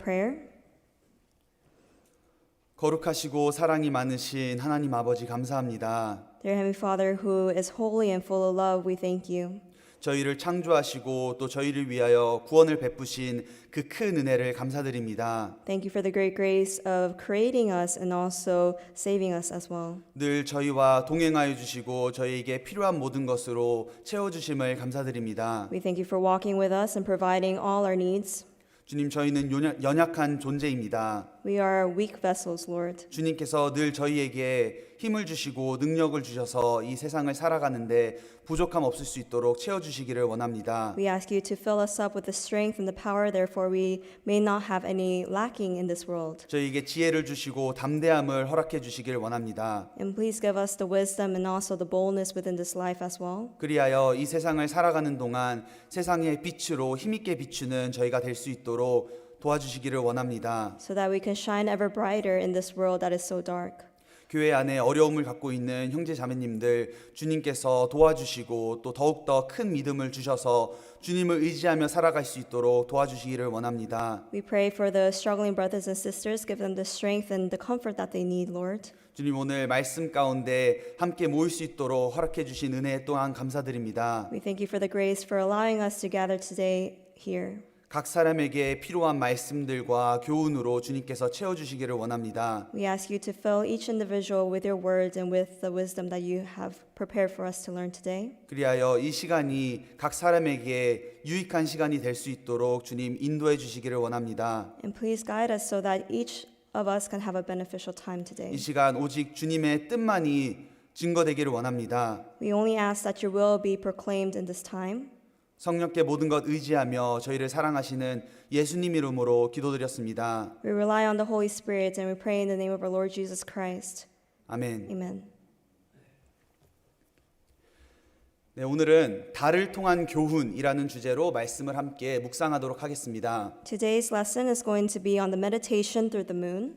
prayer. 거룩하시고 사랑이 많으신 하나님 아버지 감사합니다. Dear Heavenly Father, who is holy and full of love, we thank you. 저희를 창조하시고 또 저희를 위하여 구원을 베푸신 그 큰 은혜를 감사드립니다. Thank you for the great grace of creating us and also saving us as well. 늘 저희와 동행하여 주시고 저희에게 필요한 모든 것으로 채워주심을 감사드립니다. We thank you for walking with us and providing all our needs. 주님, 저희는 연약한 존재입니다. We are weak vessels, Lord. 주님께서 늘 저희에게 힘을 주시고 능력을 주셔서 이 세상을 살아가는데 부족함 없을 수 있도록 채워주시기를 원합니다. We ask you to fill us up with the strength and the power, therefore we may not have any lacking in this world. 저희에게 지혜를 주시고 담대함을 허락해 주시기를 원합니다. And please give us the wisdom and also the boldness within this life as well. 그리하여 이 세상을 살아가는 동안 세상의 빛으로 힘있게 비추는 저희가 될 수 있도록 도와주시기를 원합니다. So that we can shine ever brighter in this world that is so dark. 교회 안에 어려움을 갖고 있는 형제 자매님들 주님께서 도와주시고 또 더욱더 큰 믿음을 주셔서 주님을 의지하며 살아갈 수 있도록 도와주시기를 원합니다. We pray for the struggling brothers and sisters. Give them the strength and the comfort that they need, Lord. 주님, 오늘 말씀 가운데 함께 모일 수 있도록 허락해 주신 은혜 또한 감사드립니다. We thank you for the grace for allowing us to gather today here. 각 사람에게 필요한 말씀들과 교훈으로 주님께서 채워주시기를 원합니다. We ask you to fill each individual with your words and with the wisdom that you have prepared for us to learn today. 그리하여 이 시간이 각 사람에게 유익한 시간이 될 수 있도록 주님 인도해 주시기를 원합니다. And please guide us so that each of us can have a beneficial time today. 이 시간 오직 주님의 뜻만이 증거되기를 원합니다. We only ask that your will be proclaimed in this time. 성령께 모든 것 의지하며 저희를 사랑하시는 예수님 이름으로 기도드렸습니다. We rely on the Holy Spirit and we pray in the name of our Lord Jesus Christ. 아멘. Amen. 네, 오늘은 달을 통한 교훈이라는 주제로 말씀을 함께 묵상하도록 하겠습니다. Today's lesson is going to be on the meditation through the moon.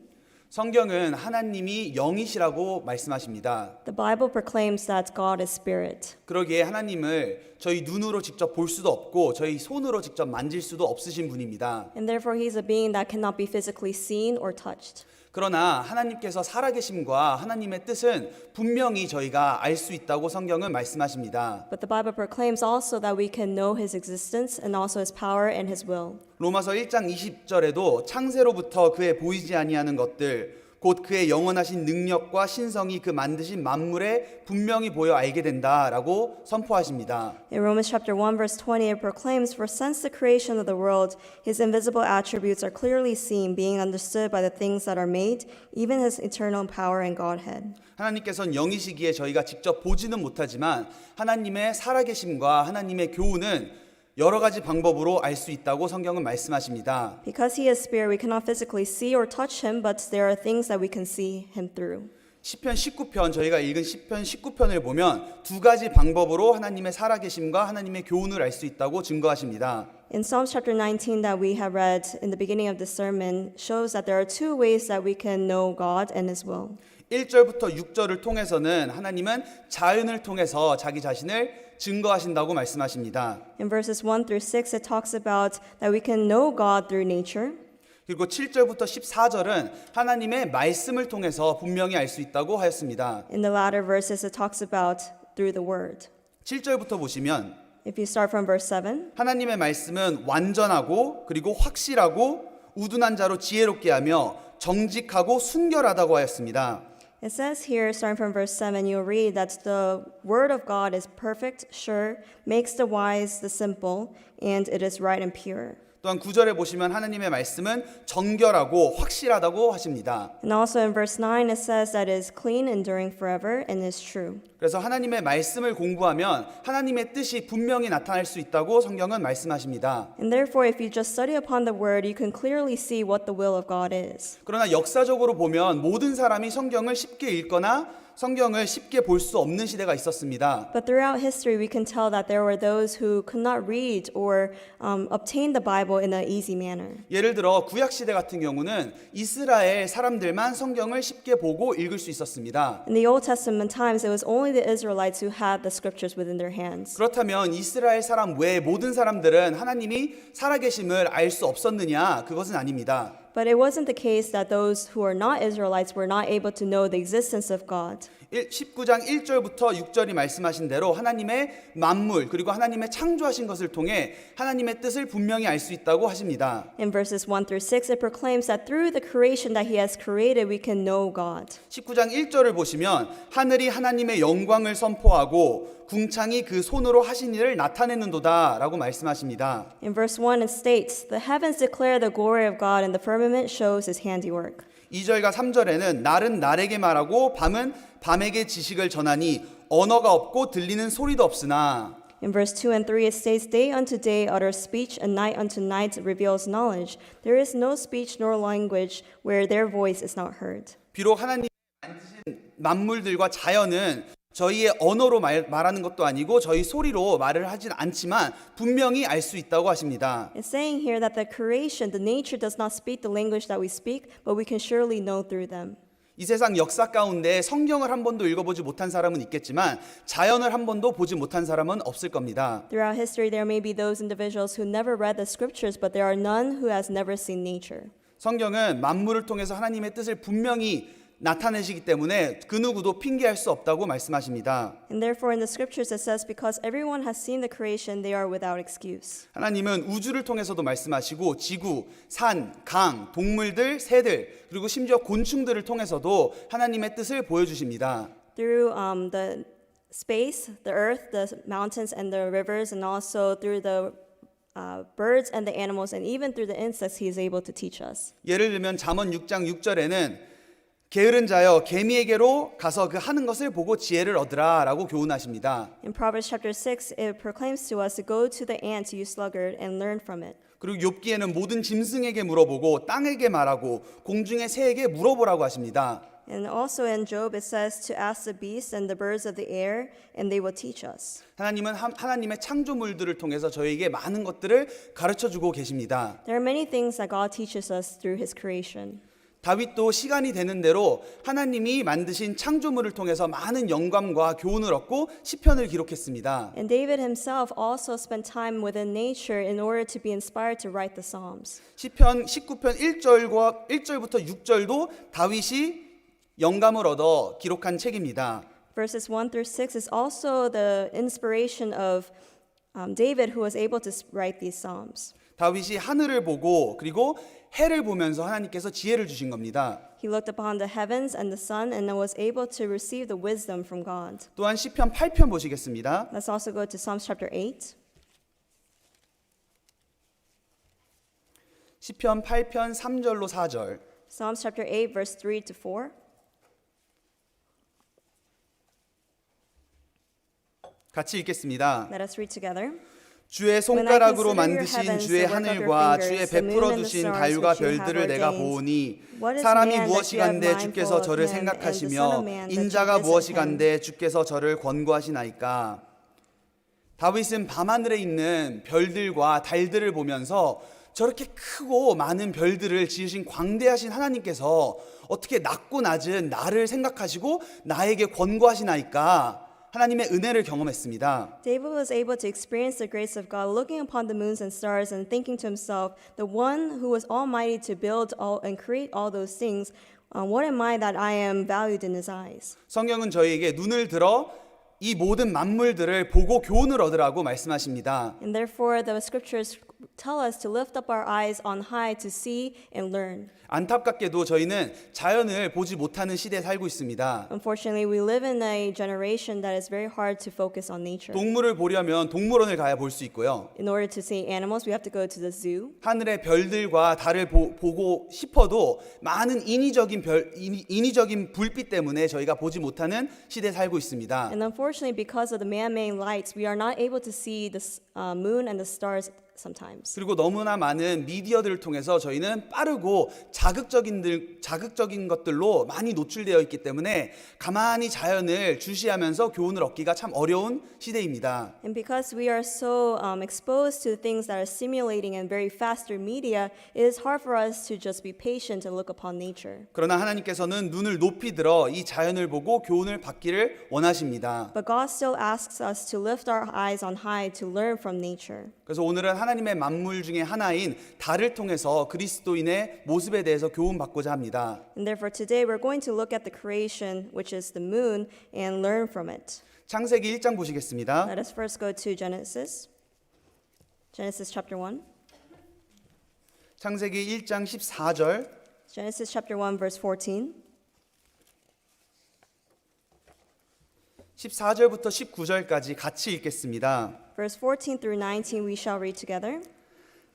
성경은 하나님이 영이시라고 말씀하십니다. The Bible proclaims that God is spirit. 그러기에 하나님을 저희 눈으로 직접 볼 수도 없고 저희 손으로 직접 만질 수도 없으신 분입니다. And therefore he is a being that cannot be physically seen or touched. 그러나 하나님께서 살아계심과 하나님의 뜻은 분명히 저희가 알 수 있다고 성경은 말씀하십니다. But the Bible proclaims also that we can know his existence and also his power and his will. 로마서 1장 20절에도 창세로부터 그의 보이지 아니하는 것들 곧 그의 영원하신 능력과 신성이 그 만드신 만물에 분명히 보여 알게 된다라고 선포하십니다. In Romans chapter 1 verse 20 it proclaims, for since the creation of the world his invisible attributes are clearly seen, being understood by the things that are made, even his eternal power and Godhead. 하나님께서는 영이시기에 저희가 직접 보지는 못하지만 하나님의 살아계심과 하나님의 교훈은 여러 가지 방법으로 알 수 있다고 성경은 말씀하십니다. Because he is spirit, we cannot physically see or touch him, but there are things that we can see him through. 시편 19편 저희가 읽은 시편 19편을 보면 두 가지 방법으로 하나님의 살아계심과 하나님의 교훈을 알 수 있다고 증거하십니다. In Psalms chapter 19 that we have read in the beginning of this sermon shows that there are two ways that we can know God and his will. 1절부터 6절을 통해서는 하나님은 자연을 통해서 자기 자신을 증거하신다고 말씀하십니다. In verses 1 through 6 it talks about that we can know God through nature. 그리고 7절부터 14절은 하나님의 말씀을 통해서 분명히 알 수 있다고 하였습니다. In the latter verses it talks about through the word. 7절부터 보시면 If you start from verse 7, 하나님의 말씀은 완전하고 그리고 확실하고 우둔한 자로 지혜롭게 하며 정직하고 순결하다고 하였습니다. it says here, starting from verse 7, you'll read that the word of God is perfect, sure, makes the wise the simple, and it is right and pure. 또한 9절에 보시면 하나님의 말씀은 정결하고 확실하다고 하십니다. And also in verse 9 it says that it is clean, enduring forever, and is true. 그래서 하나님의 말씀을 공부하면 하나님의 뜻이 분명히 나타날 수 있다고 성경은 말씀하십니다. And therefore, if you just study upon the word, you can clearly see what the will of God is. 그러나 역사적으로 보면 모든 사람이 성경을 쉽게 읽거나 성경을 쉽게 볼 수 없는 시대가 있었습니다. But throughout history, we can tell that there were those who could not read or obtain the Bible in an easy manner. 예를 들어 구약 시대 같은 경우는 이스라엘 사람들만 성경을 쉽게 보고 읽을 수 있었습니다. In the Old Testament times, it was only the Israelites who had the scriptures within their hands. 그렇다면 이스라엘 사람 외 모든 사람들은 하나님이 살아계심을 알 수 없었느냐? 그것은 아닙니다. But it wasn't the case that those who are not Israelites were not able to know the existence of God. 19장 1절부터 6절이 말씀하신 대로 하나님의 만물 그리고 하나님의 창조하신 것을 통해 하나님의 뜻을 분명히 알 수 있다고 하십니다. In verses 1 through 6, it proclaims that through the creation that He has created, we can know God. 19장 1절을 보시면 하늘이 하나님의 영광을 선포하고 궁창이 그 손으로 하신 일을 나타내는도다 라고 말씀하십니다. In verse 1, it states, "The heavens declare the glory of God, and the firmament shows His handiwork." 2절과 3절에는 날은 날에게 말하고 밤은 밤에게 지식을 전하니 언어가 없고 들리는 소리도 없으나 In verse 2 and 3, it states, "Day unto day utters speech, and night unto night reveals knowledge. There is no speech nor language where their voice is not heard." 비록 하나님이 만드신 만물들과 자연은 저희의 언어로 말하는 것도 아니고 저희 소리로 말을 하진 않지만 분명히 알 수 있다고 하십니다. It's saying here that the creation, the nature does not speak the language that we speak, but we can surely know through them. 이 세상 역사 가운데 성경을 한 번도 읽어보지 못한 사람은 있겠지만 자연을 한 번도 보지 못한 사람은 없을 겁니다. Throughout history, there may be those individuals who never read the scriptures, but there are none who has never seen nature. 성경은 만물을 통해서 하나님의 뜻을 분명히 나타내시기 때문에 그 누구도 핑계할 수 없다고 말씀하십니다. And therefore in the scriptures it says, because everyone has seen the creation, they are without excuse. 하나님은 우주를 통해서도 말씀하시고 지구, 산, 강, 동물들, 새들 그리고 심지어 곤충들을 통해서도 하나님의 뜻을 보여주십니다. Through the space, the earth, the mountains and the rivers, and also through the birds and the animals, and even through the insects, he is able to teach us. 예를 들면 잠언 6장 6절에는 게으른 자여 개미에게로 가서 그 하는 것을 보고 지혜를 얻으라 라고 교훈하십니다. In Proverbs chapter 6, it proclaims to us to go to the ant, you sluggard, and learn from it. 그리고 욥기에는 모든 짐승에게 물어보고 땅에게 말하고 공중의 새에게 물어보라고 하십니다. And also in Job, it says to ask the beasts and the birds of the air, and they will teach us. 하나님은 하나님의 창조물들을 통해서 저희에게 많은 것들을 가르쳐주고 계십니다. There are many things that God teaches us through His creation. 다윗도 시간이 되는 대로 하나님이 만드신 창조물을 통해서 많은 영감과 교훈을 얻고 시편을 기록했습니다. And David himself also spent time within nature in order to be inspired to write the Psalms. 시편 19편 1절부터 6절도 다윗이 영감을 얻어 기록한 책입니다. Verses 1 through 6 is also the inspiration of David, who was able to write these Psalms. 다윗이 하늘을 보고 그리고 해를 보면서 하나님께서 지혜를 주신 겁니다. He looked upon the heavens and the sun and was able to receive the wisdom from God. 또한 시편 8편 보시겠습니다. Let's also go to Psalms chapter 8. 시편 8편 3절로 4절. Psalms chapter 8, verse 3 to 4. 같이 읽겠습니다. Let us read together. 주의 손가락으로 만드신 주의 하늘과 주의 베풀어 주신 달과 별들을 내가 보오니 사람이 무엇이간데 주께서 저를 생각하시며 인자가 무엇이간데 주께서 저를 권고하시나이까. 다윗은 밤하늘에 있는 별들과 달들을 보면서 저렇게 크고 많은 별들을 지으신 광대하신 하나님께서 어떻게 낮고 낮은 나를 생각하시고 나에게 권고하시나이까. 하나님의 은혜를 경험했습니다. David was able to experience the grace of God, looking upon the moons and stars and thinking to himself, the one who was almighty to build all and create all those things, what am I that I am valued in his eyes? 성경은 저희에게 눈을 들어 이 모든 만물들을 보고 교훈을 얻으라고 말씀하십니다. And therefore the scriptures tell us to lift up our eyes on high to see and learn. 안타깝게도 저희는 자연을 보지 못하는 시대에 살고 있습니다. Unfortunately, we live in a generation that is very hard to focus on nature. 동물을 보려면 동물원을 가야 볼 수 있고요. In order to see animals, we have to go to the zoo. 하늘의 별들과 달을 보고 싶어도 많은 인위적인 불빛 때문에 저희가 보지 못하는 시대에 살고 있습니다. And unfortunately, because of the man-made lights, we are not able to see the moon and the stars sometimes. 그리고 너무나 많은 미디어들을 통해서 저희는 빠르고 자극적인 것들로 많이 노출되어 있기 때문에 가만히 자연을 주시하면서 교훈을 얻기가 참 어려운 시대입니다. And because we are so exposed to things that are stimulating and very fast through media, it is hard for us to just be patient and look upon nature. 그러나 하나님께서는 눈을 높이 들어 이 자연을 보고 교훈을 받기를 원하십니다. But God still asks us to lift our eyes on high to learn from nature. 그래서 오늘은 하나님의 만물 중에 하나인 달을 통해서 그리스도인의 모습에 대해서 교훈받고자 합니다. And therefore today we're going to look at the creation, which is the moon, and learn from it. 창세기 1장 보시겠습니다. Let us first go to Genesis. Genesis chapter 1. 창세기 1장 14절 Genesis chapter 1 verse 14. 14절부터 19절까지 같이 읽겠습니다. Verse 14 through 19 we shall read together.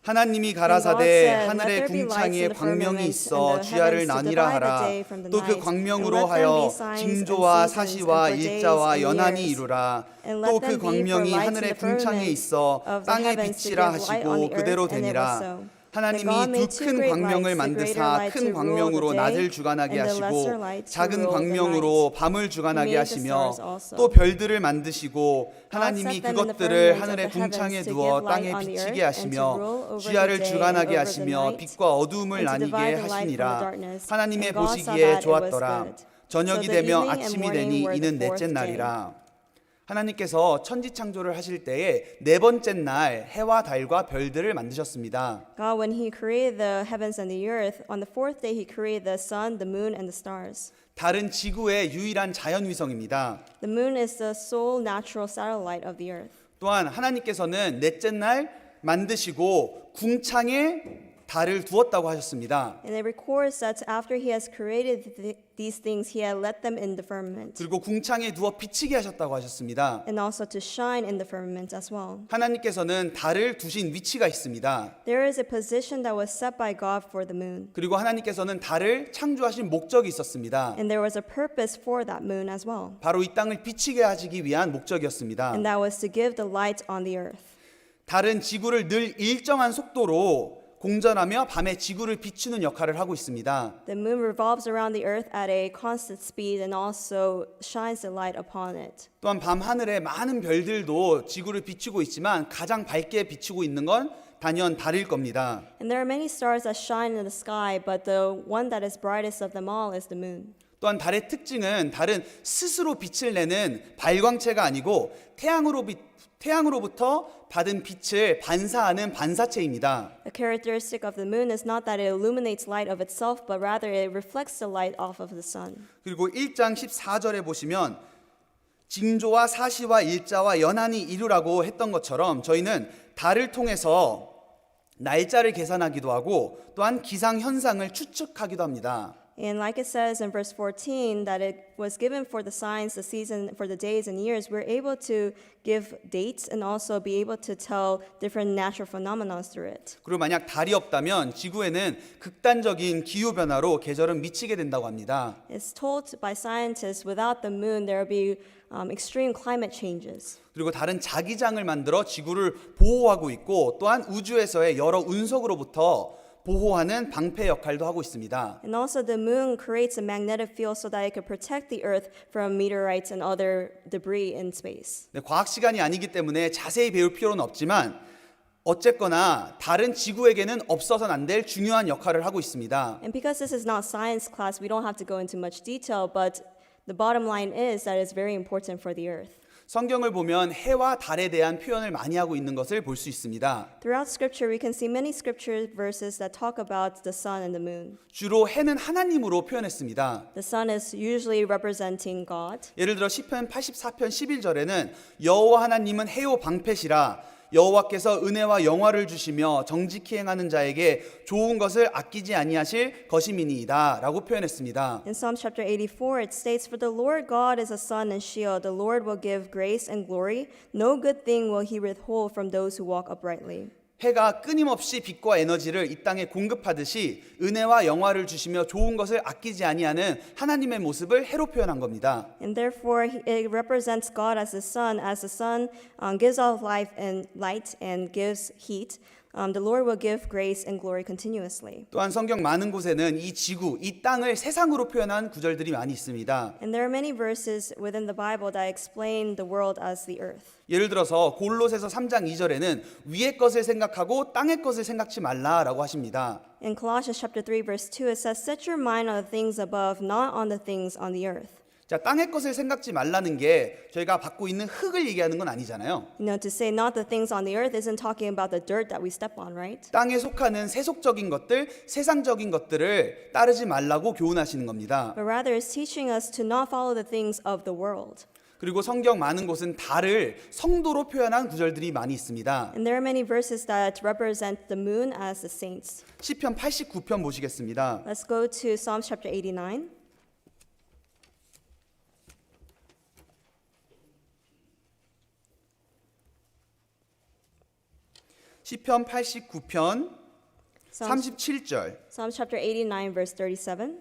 하나님이 And God 가라사대 said, 하늘의 Let there be lights 궁창에 in the 광명이 firmament 있어 and the 주야를 heavens to 나뉘라 divide the 하라. day from the 또 그 night, 광명으로 and let 하여 them be signs and 징조와 seasons 사시와 and for days 일자와 and 연한이 years. 이루라. And 또 let 그 them be for 광명이 lights in 하늘의 the 궁창에 firmament 있어 of the 땅에 heavens to 비치라 give light on 하시고 the 그대로 earth, and it was 되니라. so. 하나님이 And God 두 made two 큰 great 광명을 lights, the greater 만드사 light 큰 to rule 광명으로 the day, 낮을 주관하게 and the 하시고 lesser light to 작은 rule the 광명으로 night. 밤을 주관하게 He made the 하시며 stars also. 또 별들을 만드시고 God 하나님이 set them in the 그것들을 firmament of 하늘의 the heavens 궁창에 to 두어 give light 땅에 on the 비치게 earth and to 하시며 rule over 주야를 the day and 주관하게 over the 하시며 night, 빛과 어둠을 and to 나뉘게 divide the light from the 하시니라. darkness. 하나님의 And God saw 보시기에 that it was 좋았더라. good. 저녁이 So the 되며 evening and 아침이 morning 되니 were 이는 the fourth 넷째 day. 날이라. 하나님께서 천지 창조를 하실 때에 네 번째 날 해와 달과 별들을 만드셨습니다. God, when He created the heavens and the earth, on the fourth day He created the sun, the moon, and the stars. 달은 지구의 유일한 자연 위성입니다. The moon is the sole natural satellite of the earth. 또한 하나님께서는 넷째 날 만드시고 궁창에 달을 두었다고 하셨습니다. And it records that after He has created these things, He had let them in the firmament, 그리고 궁창에 두어 비치게 하셨다고 하셨습니다. and also to shine in the firmament as well. 하나님께서는 달을 두신 위치가 있습니다. There is a position that was set by God for the moon, 그리고 하나님께서는 달을 창조하신 목적이 있었습니다. and there was a purpose for that moon as well, 바로 이 땅을 비치게 하시기 위한 목적이었습니다. and that was to give the light on the earth. 달은 지구를 늘 일정한 속도로 공전하며 밤에 지구를 비추는 역할을 하고 있습니다. The moon revolves around the earth at a constant speed and also shines the light upon it. 또한 밤 하늘에 많은 별들도 지구를 비추고 있지만 가장 밝게 비추고 있는 건 단연 달일 겁니다. And there are many stars that shine in the sky, but the one that is brightest of them all is the moon. 또한 달의 특징은 달은 스스로 빛을 내는 발광체가 아니고 태양으로부터 받은 빛을 반사하는 반사체입니다. The characteristic of the moon is not that it illuminates light of itself, but rather it reflects the light off of the sun. 그리고 1장 14절에 보시면 징조와 사시와 일자와 연한이 이루라고 했던 것처럼 저희는 달을 통해서 날짜를 계산하기도 하고 또한 기상 현상을 추측하기도 합니다. And like it says in verse 14, that it was given for the signs, the season, for the days and years, we're able to give dates and also be able to tell different natural phenomena through it. 그리고 만약 달이 없다면 지구에는 극단적인 기후 변화로 계절은 미치게 된다고 합니다. It's told by scientists without the moon there will be extreme climate changes. 그리고 달은 자기장을 만들어 지구를 보호하고 있고 또한 우주에서의 여러 운석으로부터 보호하는 방패 역할도 하고 있습니다. And also the moon creates a magnetic field so that it could protect the earth from meteorites and other debris in space. 네, 과학 시간이 아니기 때문에 자세히 배울 필요는 없지만 어쨌거나 달은 지구에게는 없어서는 안 될 중요한 역할을 하고 있습니다. And because this is not science class, we don't have to go into much detail, but the bottom line is that it's very important for the earth. 성경을 보면 해와 달에 대한 표현을 많이 하고 있는 것을 볼 수 있습니다. Throughout scripture, we can see many scripture verses that talk about the sun and the moon. 주로 해는 하나님으로 표현했습니다. The sun is usually representing God. 예를 들어 시편 84편 11절에는 여호와 하나님은 해요 방패시라 여호와께서 은혜와 영화를 주시며 정직히 행하는 자에게 좋은 것을 아끼지 아니하실 것임이니이다 라고 표현했습니다. In Psalm chapter 84, it states, For the Lord God is a sun and shield. The Lord will give grace and glory. No good thing will he withhold from those who walk uprightly. 해가 끊임없이 빛과 에너지를 이 땅에 공급하듯이 은혜와 영화를 주시며 좋은 것을 아끼지 아니하는 하나님의 모습을 해로 표현한 겁니다. And therefore, it represents God as the sun. As the sun gives off life and light and gives heat, the Lord will give grace and glory continuously. 또한 성경 많은 곳에는 이 지구, 이 땅을 세상으로 표현한 구절들이 많이 있습니다. And there are many verses within the Bible that explain the world as the earth. 예를 들어서 골로새서 3장 2절에는 위의 것을 생각하고 땅의 것을 생각지 말라라고 하십니다. In Colossians chapter 3 verse 2 it says, "Set your mind on the things above, not on the things on the earth." 자, 땅의 것을 생각지 말라는 게 저희가 받고 있는 흙을 얘기하는 건 아니잖아요. You know, to say not the things on the earth isn't talking about the dirt that we step on, right? 땅에 속하는 세속적인 것들, 세상적인 것들을 따르지 말라고 교훈하시는 겁니다. But rather it's teaching us to not follow the things of the world. 그리고 성경 많은 곳은 달을 성도로 표현한 구절들이 많이 있습니다. And there are many verses that represent the moon as the saints. 시편 89편 보시겠습니다. Let's go to Psalms chapter 89. 시편 89편 Psalms, 37절. Psalms chapter 89 verse 37.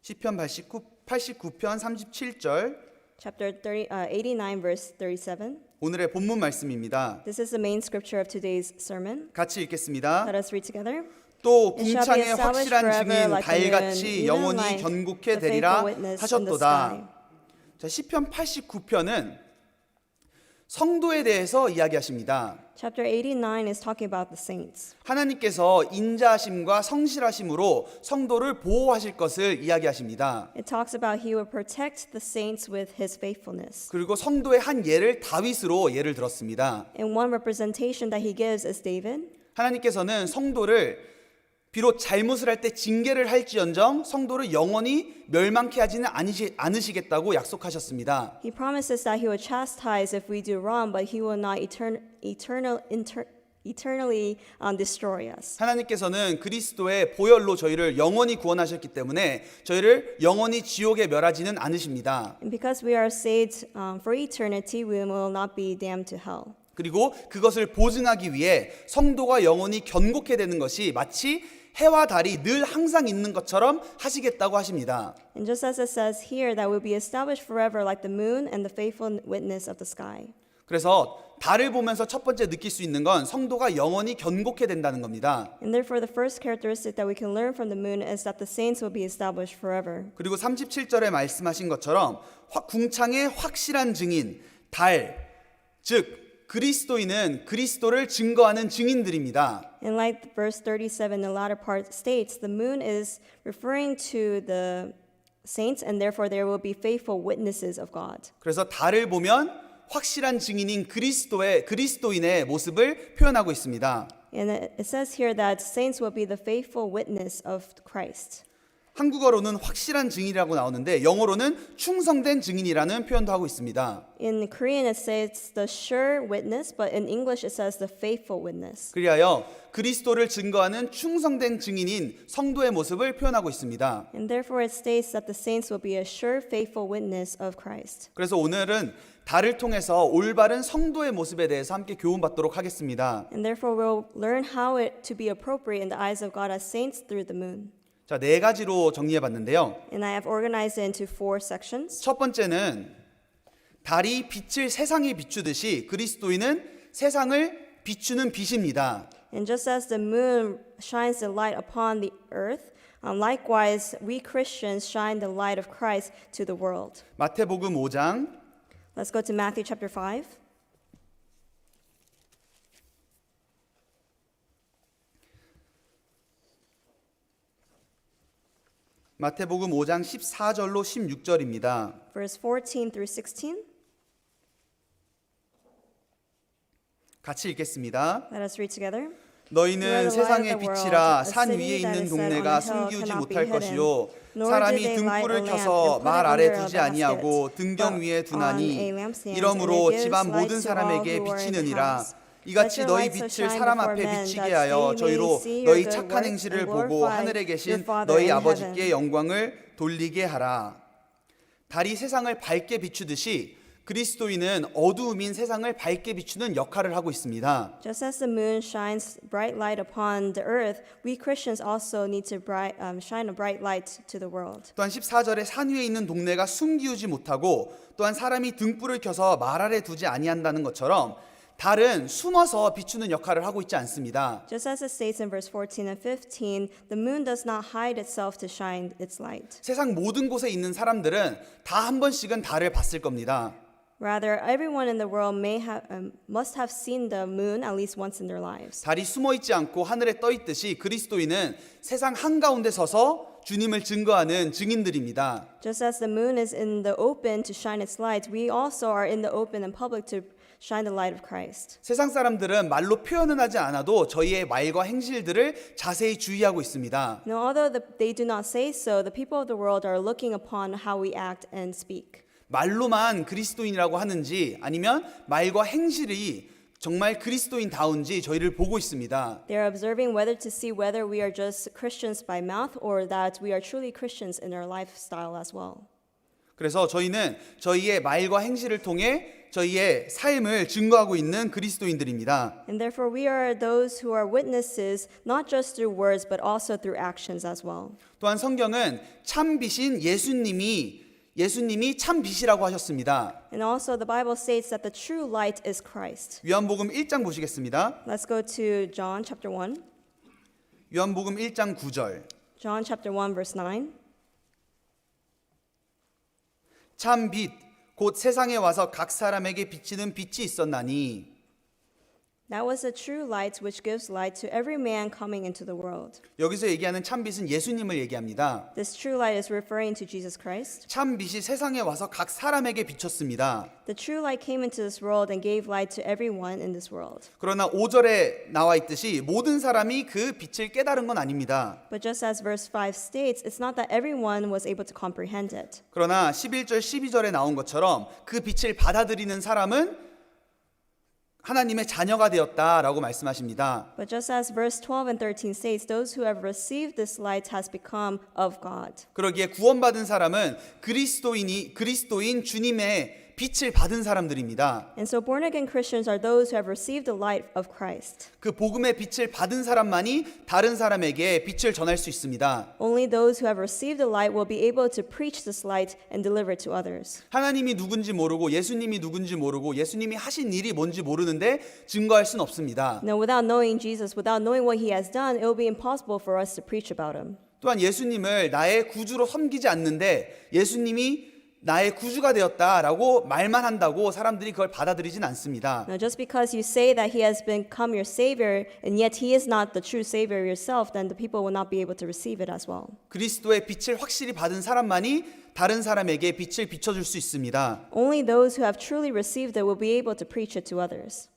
시편 89편 37절. Chapter 89 verse 37. 오늘의 본문 말씀입니다. This is the main scripture of today's sermon. 같이 읽겠습니다. Let us read together. 또 It shall be 궁창의 established 확실한 forever 증인 like the moon, 달같이 even 영원히 like 견고케 the faithful 되리라 witness in the sky. 하셨도다. 자, 시편 89편은 성도에 대해서 이야기하십니다. Chapter 89 is talking about the saints. 하나님께서 인자하심과 성실하심으로 성도를 보호하실 것을 이야기하십니다. It talks about he will protect the saints with his faithfulness. 그리고 성도의 한 예를 다윗으로 예를 들었습니다. And one representation that he gives is David. 하나님께서는 성도를 비록 잘못을 할 때 징계를 할지언정 성도를 영원히 멸망케 하지는 않으시겠다고 약속하셨습니다. He promises that he will chastise if we do wrong, but he will not eternally destroy us. 하나님께서는 그리스도의 보혈로 저희를 영원히 구원하셨기 때문에 저희를 영원히 지옥에 멸하지는 않으십니다. And because we are saved for eternity, we will not be damned to hell. 그리고 그것을 보증하기 위해 성도가 영원히 견고케 되는 것이 마치 해와 달이 늘 항상 있는 것처럼 하시겠다고 하십니다. And just as it says here, that will be established forever like the moon and the faithful witness of the sky. 그래서 달을 보면서 첫 번째 느낄 수 있는 건 성도가 영원히 견고케 된다는 겁니다. And therefore the first characteristic that we can learn from the moon is that the saints will be established forever. 그리고 37절에 말씀하신 것처럼 궁창의 확실한 증인, 달, 즉 그리스도인은 그리스도를 증거하는 증인들입니다. And like verse 37, the latter part states, the moon is referring to the saints, and therefore there will be faithful witnesses of God. 그래서 달을 보면 확실한 증인인 그리스도인의 모습을 표현하고 있습니다. And it says here that saints will be the faithful witness of Christ. 한국어로는 확실한 증인이라고 나오는데 영어로는 충성된 증인이라는 표현도 하고 있습니다. In Korean it says the sure witness, but in English it says the faithful witness. 그리하여 그리스도를 증거하는 충성된 증인인 성도의 모습을 표현하고 있습니다. And therefore it states that the saints will be a sure, faithful witness of Christ. 그래서 오늘은 달을 통해서 올바른 성도의 모습에 대해서 함께 교훈받도록 하겠습니다. And therefore we'll learn how it to be appropriate in the eyes of God as saints through the moon. 자, 네 가지로 정리해 봤는데요. And I have organized it into 4 sections. 첫 번째는 달이 빛을 세상에 비추듯이 그리스도인은 세상을 비추는 빛입니다. And just as the moon shines the light upon the earth, likewise we Christians shine the light of Christ to the world. 마태복음 5장 Let's go to Matthew chapter 5. 마태복음 5장 14절로 16절입니다. Verse 14 through 16. 같이 읽겠습니다. Let us read together. 너희는 세상의 빛이라 산 위에 있는 동네가 숨기지 못할 것이요 사람이 등불을 켜서 말 아래 두지 아니하고 등경 위에 두나니 이러므로 집안 모든 사람에게 비치느니라. 이같이 너희 빛을 사람 앞에 비치게 하여 저희로 너희 착한 행실을 보고 하늘에 계신 너희 아버지께 영광을 돌리게 하라. 달이 세상을 밝게 비추듯이 그리스도인은 어두움인 세상을 밝게 비추는 역할을 하고 있습니다. Just as the moon shines bright light upon the earth, we Christians also need to shine a bright light to the world. 또한 14절에 산 위에 있는 동네가 숨기우지 못하고 또한 사람이 등불을 켜서 말 아래 두지 아니한다는 것처럼 달은 숨어서 비추는 역할을 하고 있지 않습니다. Just as it states in verse 14 and 15, the moon does not hide itself to shine its light. 세상 모든 곳에 있는 사람들은 다 한 번씩은 달을 봤을 겁니다. Rather, everyone in the world must have seen the moon at least once in their lives. 달이 숨어 있지 않고 하늘에 떠 있듯이 그리스도인은 세상 한가운데 서서 주님을 증거하는 증인들입니다. Just as the moon is in the open to shine its light, we also are in the open and public to shine the light of Christ. 세상 사람들은 말로 표현은 하지 않아도 저희의 말과 행실들을 자세히 주의하고 있습니다. Now, although they do not say so, the people of the world are looking upon how we act and speak. 말로만 그리스도인이라고 하는지 아니면 말과 행실이 정말 그리스도인다운지 저희를 보고 있습니다. They are observing whether we are just Christians by mouth or that we are truly Christians in our lifestyle as well. 그래서 저희는 저희의 말과 행실을 통해 저희의 삶을 증거하고 있는 그리스도인들입니다. And therefore we are those who are witnesses not just through words but also through actions as well. 또한 성경은 참 빛인 예수님이 참 빛이라고 하셨습니다. And also the Bible states that the true light is Christ. 요한복음 1장 보시겠습니다. Let's go to John chapter 1. 요한복음 1장 9절. John chapter 1 verse 9. 참 빛, 곧 세상에 와서 각 사람에게 비치는 빛이 있었나니. That was the true light which gives light to every man coming into the world. 여기서 얘기하는 참 빛은 예수님을 얘기합니다. This true light is referring to Jesus Christ. 참 빛이 세상에 와서 각 사람에게 비쳤습니다. The true light came into this world and gave light to everyone in this world. 그러나 5절에 나와 있듯이 모든 사람이 그 빛을 깨달은 건 아닙니다. But just as verse 5 states, it's not that everyone was able to comprehend it. 그러나 11절, 12절에 나온 것처럼 그 빛을 받아들이는 사람은 하나님의 자녀가 되었다라고 말씀하십니다. But just as verse 12 and 13 states, those who have received this light has become of God. 그러기에 구원받은 사람은 그리스도인 주님의 빛을 받은 사람들입니다. And so born again Christians are those who have received the light of Christ. 그 복음의 빛을 받은 사람만이 다른 사람에게 빛을 전할 수 있습니다. Only those who have received the light will be able to preach this light and deliver it to others. 하나님이 누군지 모르고 예수님이 누군지 모르고 예수님이 하신 일이 뭔지 모르는데 증거할 수는 없습니다. Now, without knowing Jesus, without knowing what he has done, it will be impossible for us to preach about him. 또한 예수님을 나의 구주로 섬기지 않는데 예수님이 나의 구주가 되었다라고 말만 한다고 사람들이 그걸 받아들이진 않습니다. Now, just because you say that he has become your savior and yet he is not the true savior yourself, then the people will not be able to receive it as well. 그리스도의 빛을 확실히 받은 사람만이 다른 사람에게 빛을 비춰줄 수 있습니다. Only those who have truly received it will be able to preach it to others.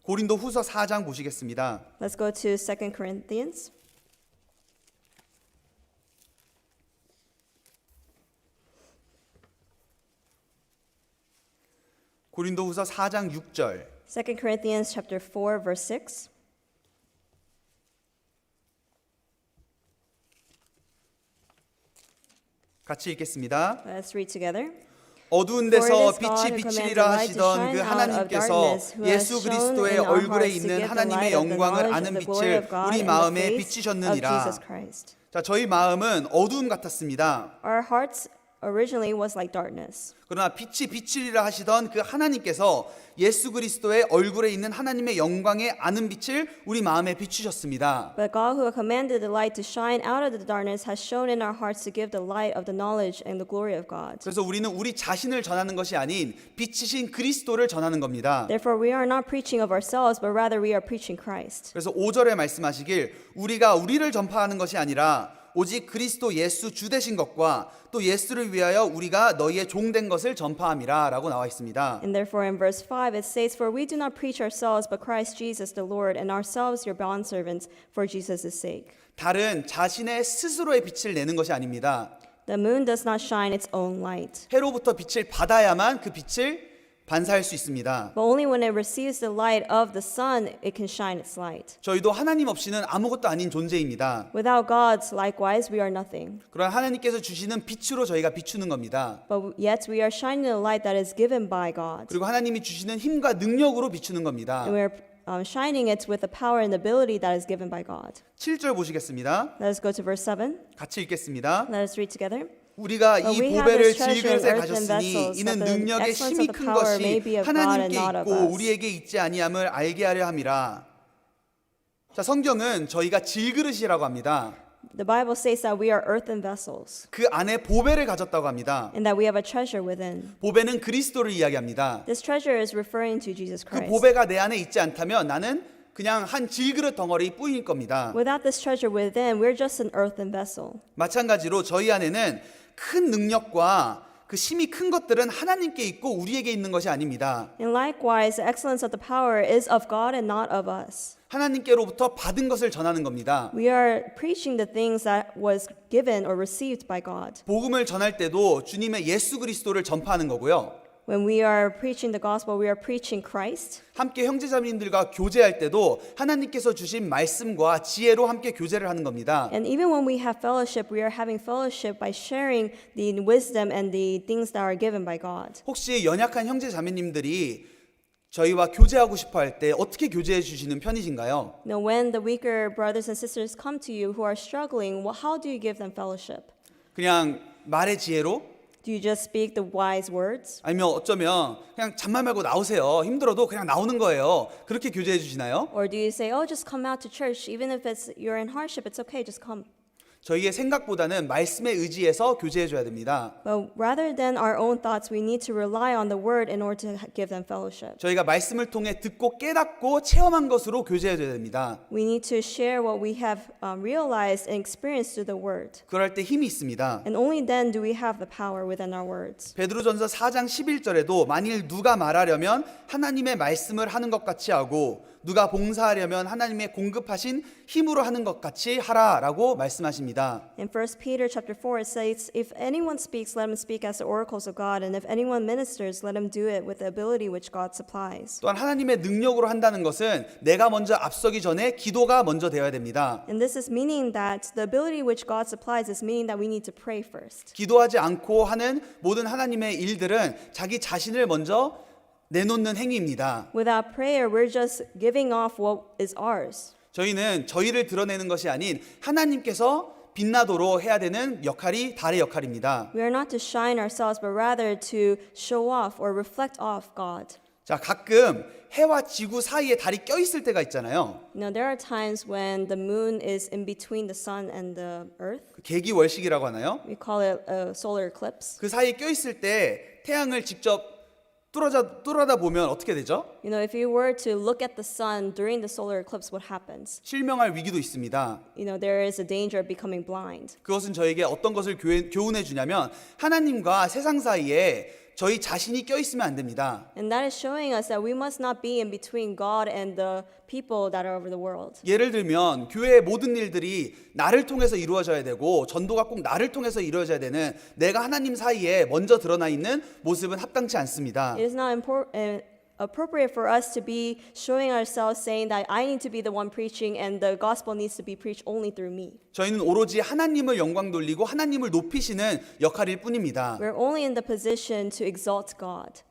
고린도 후서 4장 보시겠습니다. Let's go to 2 Corinthians. 고린도 후서 4장 6절. 2 Corinthians chapter 4 verse 6. 같이 읽겠습니다. Let's read together. 어두운 For 데서 it is God 빛이 who 비치리라 commanded light to 하시던 shine 그 out of 하나님께서 darkness, who has 예수 shone 그리스도의 in our 얼굴에 hearts to 있는 give the 하나님의 light of the 영광을 knowledge 아는 of the glory of 빛을 God 우리 in the 마음에 face of 비치셨느니라. Jesus Christ. 자, 저희 마음은 어두움 같았습니다. Our hearts originally was like darkness. 그러나 빛이 비치리라 하시던 그 하나님께서 예수 그리스도의 얼굴에 있는 하나님의 영광의 아는 빛을 우리 마음에 비추셨습니다. But God who commanded the light to shine out of the darkness has shown in our hearts to give the light of the knowledge and the glory of God. 그래서 우리는 우리 자신을 전하는 것이 아닌 빛이신 그리스도를 전하는 겁니다. Therefore we are not preaching of ourselves, but rather we are preaching Christ. 그래서 5절에 말씀하시길 우리가 우리를 전파하는 것이 아니라 오직 그리스도 예수 주 되신 것과 또 예수를 위하여 우리가 너희의 종된 것을 전파함이라 라고 나와 있습니다. And therefore in verse 5 it says, For we do not preach ourselves, but Christ Jesus the Lord, and ourselves your bondservants for Jesus' sake. 달은 자신의 스스로의 빛을 내는 것이 아닙니다. The moon does not shine its own light. 해로부터 빛을 받아야만 그 빛을 반사할 수 있습니다. But only when it receives the light of the sun, it can shine its light. 저희도 하나님 없이는 아무것도 아닌 존재입니다. Without God, likewise, we are nothing. 그러나 하나님께서 주시는 빛으로 저희가 비추는 겁니다. But yet we are shining the light that is given by God. 그리고 하나님이 주시는 힘과 능력으로 비추는 겁니다. And we are shining it with the power and ability that is given by God. 7절 보시겠습니다. Let us go to verse 7. 같이 읽겠습니다. Let us read together. 우리가 But 이 we have 보배를 this treasure in 질그릇에 earthen 가졌으니 vessels, 이는 that the 능력의 excellence 힘이 of the 큰 power may 것이 be of God and 하나님께 not of 있고 us. 우리에게 있지 아니함을 알게 하려 함이라. 자, 성경은 저희가 질그릇이라고 합니다. The Bible says that we are earthen vessels 그 안에 보배를 가졌다고 합니다. and that we have a treasure within. 보배는 그리스도를 이야기합니다. This treasure is referring to Jesus 그 Christ. 보배가 내 안에 있지 않다면 나는 그냥 한 질그릇 덩어리 뿌일 겁니다. Without this treasure within, we're just an earthen vessel. 마찬가지로 저희 안에는 큰 능력과 그 힘이 큰 것들은 하나님께 있고 우리에게 있는 것이 아닙니다. And likewise, the excellence of the power is of God and not of us. 하나님께로부터 받은 것을 전하는 겁니다. We are preaching the things that was given or received by God. 복음을 전할 때도 주님의 예수 그리스도를 전파하는 거고요. When we are preaching the gospel, we are preaching Christ. 함께 형제자매님들과 교제할 때도 하나님께서 주신 말씀과 지혜로 함께 교제를 하는 겁니다. And even when we have fellowship, we are having fellowship by sharing the wisdom and the things that are given by God. 혹시 연약한 형제자매님들이 저희와 교제하고 싶어 할 때 어떻게 교제해 주시는 편이신가요? Now, when the weaker brothers and sisters come to you who are struggling, how do you give them fellowship? 그냥 말의 지혜로? Do you just speak the wise words? 아니면 어쩌면 그냥 잠만 말고 나오세요. 힘들어도 그냥 나오는 거예요. 그렇게 교제해 주시나요? Or do you say, oh, just come out to church. Even if you're in hardship, it's okay, just come. 저희의 생각보다는 말씀에 의지해서 교제해 줘야 됩니다. But rather than our own thoughts, we need to rely on the word in order to give them fellowship. 저희가 말씀을 통해 듣고 깨닫고 체험한 것으로 교제해 줘야 됩니다. We need to share what we have realized and experienced through the word. 그럴 때 힘이 있습니다. And only then do we have the power within our words. 베드로전서 4장 11절에도 만일 누가 말하려면 하나님의 말씀을 하는 것 같이 하고 누가 봉사하려면 하나님의 공급하신 힘으로 하는 것 같이 하라라고 말씀하십니다. In 1 Peter chapter 4 it says, if anyone speaks, let him speak as the oracles of God, and if anyone ministers, let him do it with the ability which God supplies. 또한 하나님의 능력으로 한다는 것은 내가 먼저 앞서기 전에 기도가 먼저 되어야 됩니다. And this is meaning that the ability which God supplies is meaning that we need to pray first. 기도하지 않고 하는 모든 하나님의 일들은 자기 자신을 먼저 내놓는 행위입니다. Without prayer, we're just giving off what is ours. 저희는 저희를 드러내는 것이 아닌 하나님께서 빛나도록 해야 되는 역할이 달의 역할입니다. We are not to shine ourselves, but rather to show off or reflect off God. 자, 가끔 해와 지구 사이에 달이 껴 있을 때가 있잖아요. You know, there are times when the moon is in between the sun and the earth. 개기월식이라고 하나요? We call it a solar eclipse. 그 사이에 껴 있을 때 태양을 직접 뚫어다 보면 어떻게 되죠? You know, if you were to look at the sun during the solar eclipse, what happens? 실명할 위기도 있습니다. You know, there is a danger of becoming blind. 그것은 저에게 어떤 것을 교훈해 주냐면 하나님과 세상 사이에 저희 자신이 껴 있으면 안 됩니다. And that is showing us that we must not be in between God and the people that are over the world. 예를 들면 교회의 모든 일들이 나를 통해서 이루어져야 되고 전도가 꼭 나를 통해서 이루어져야 되는 내가 하나님 사이에 먼저 드러나 있는 모습은 합당치 않습니다. It is not appropriate for us to be showing ourselves saying that I need to be the one preaching and the gospel needs to be preached only through me. 저희는 오로지 하나님을 영광 돌리고 하나님을 높이시는 역할일 뿐입니다. We're only in the position to exalt God.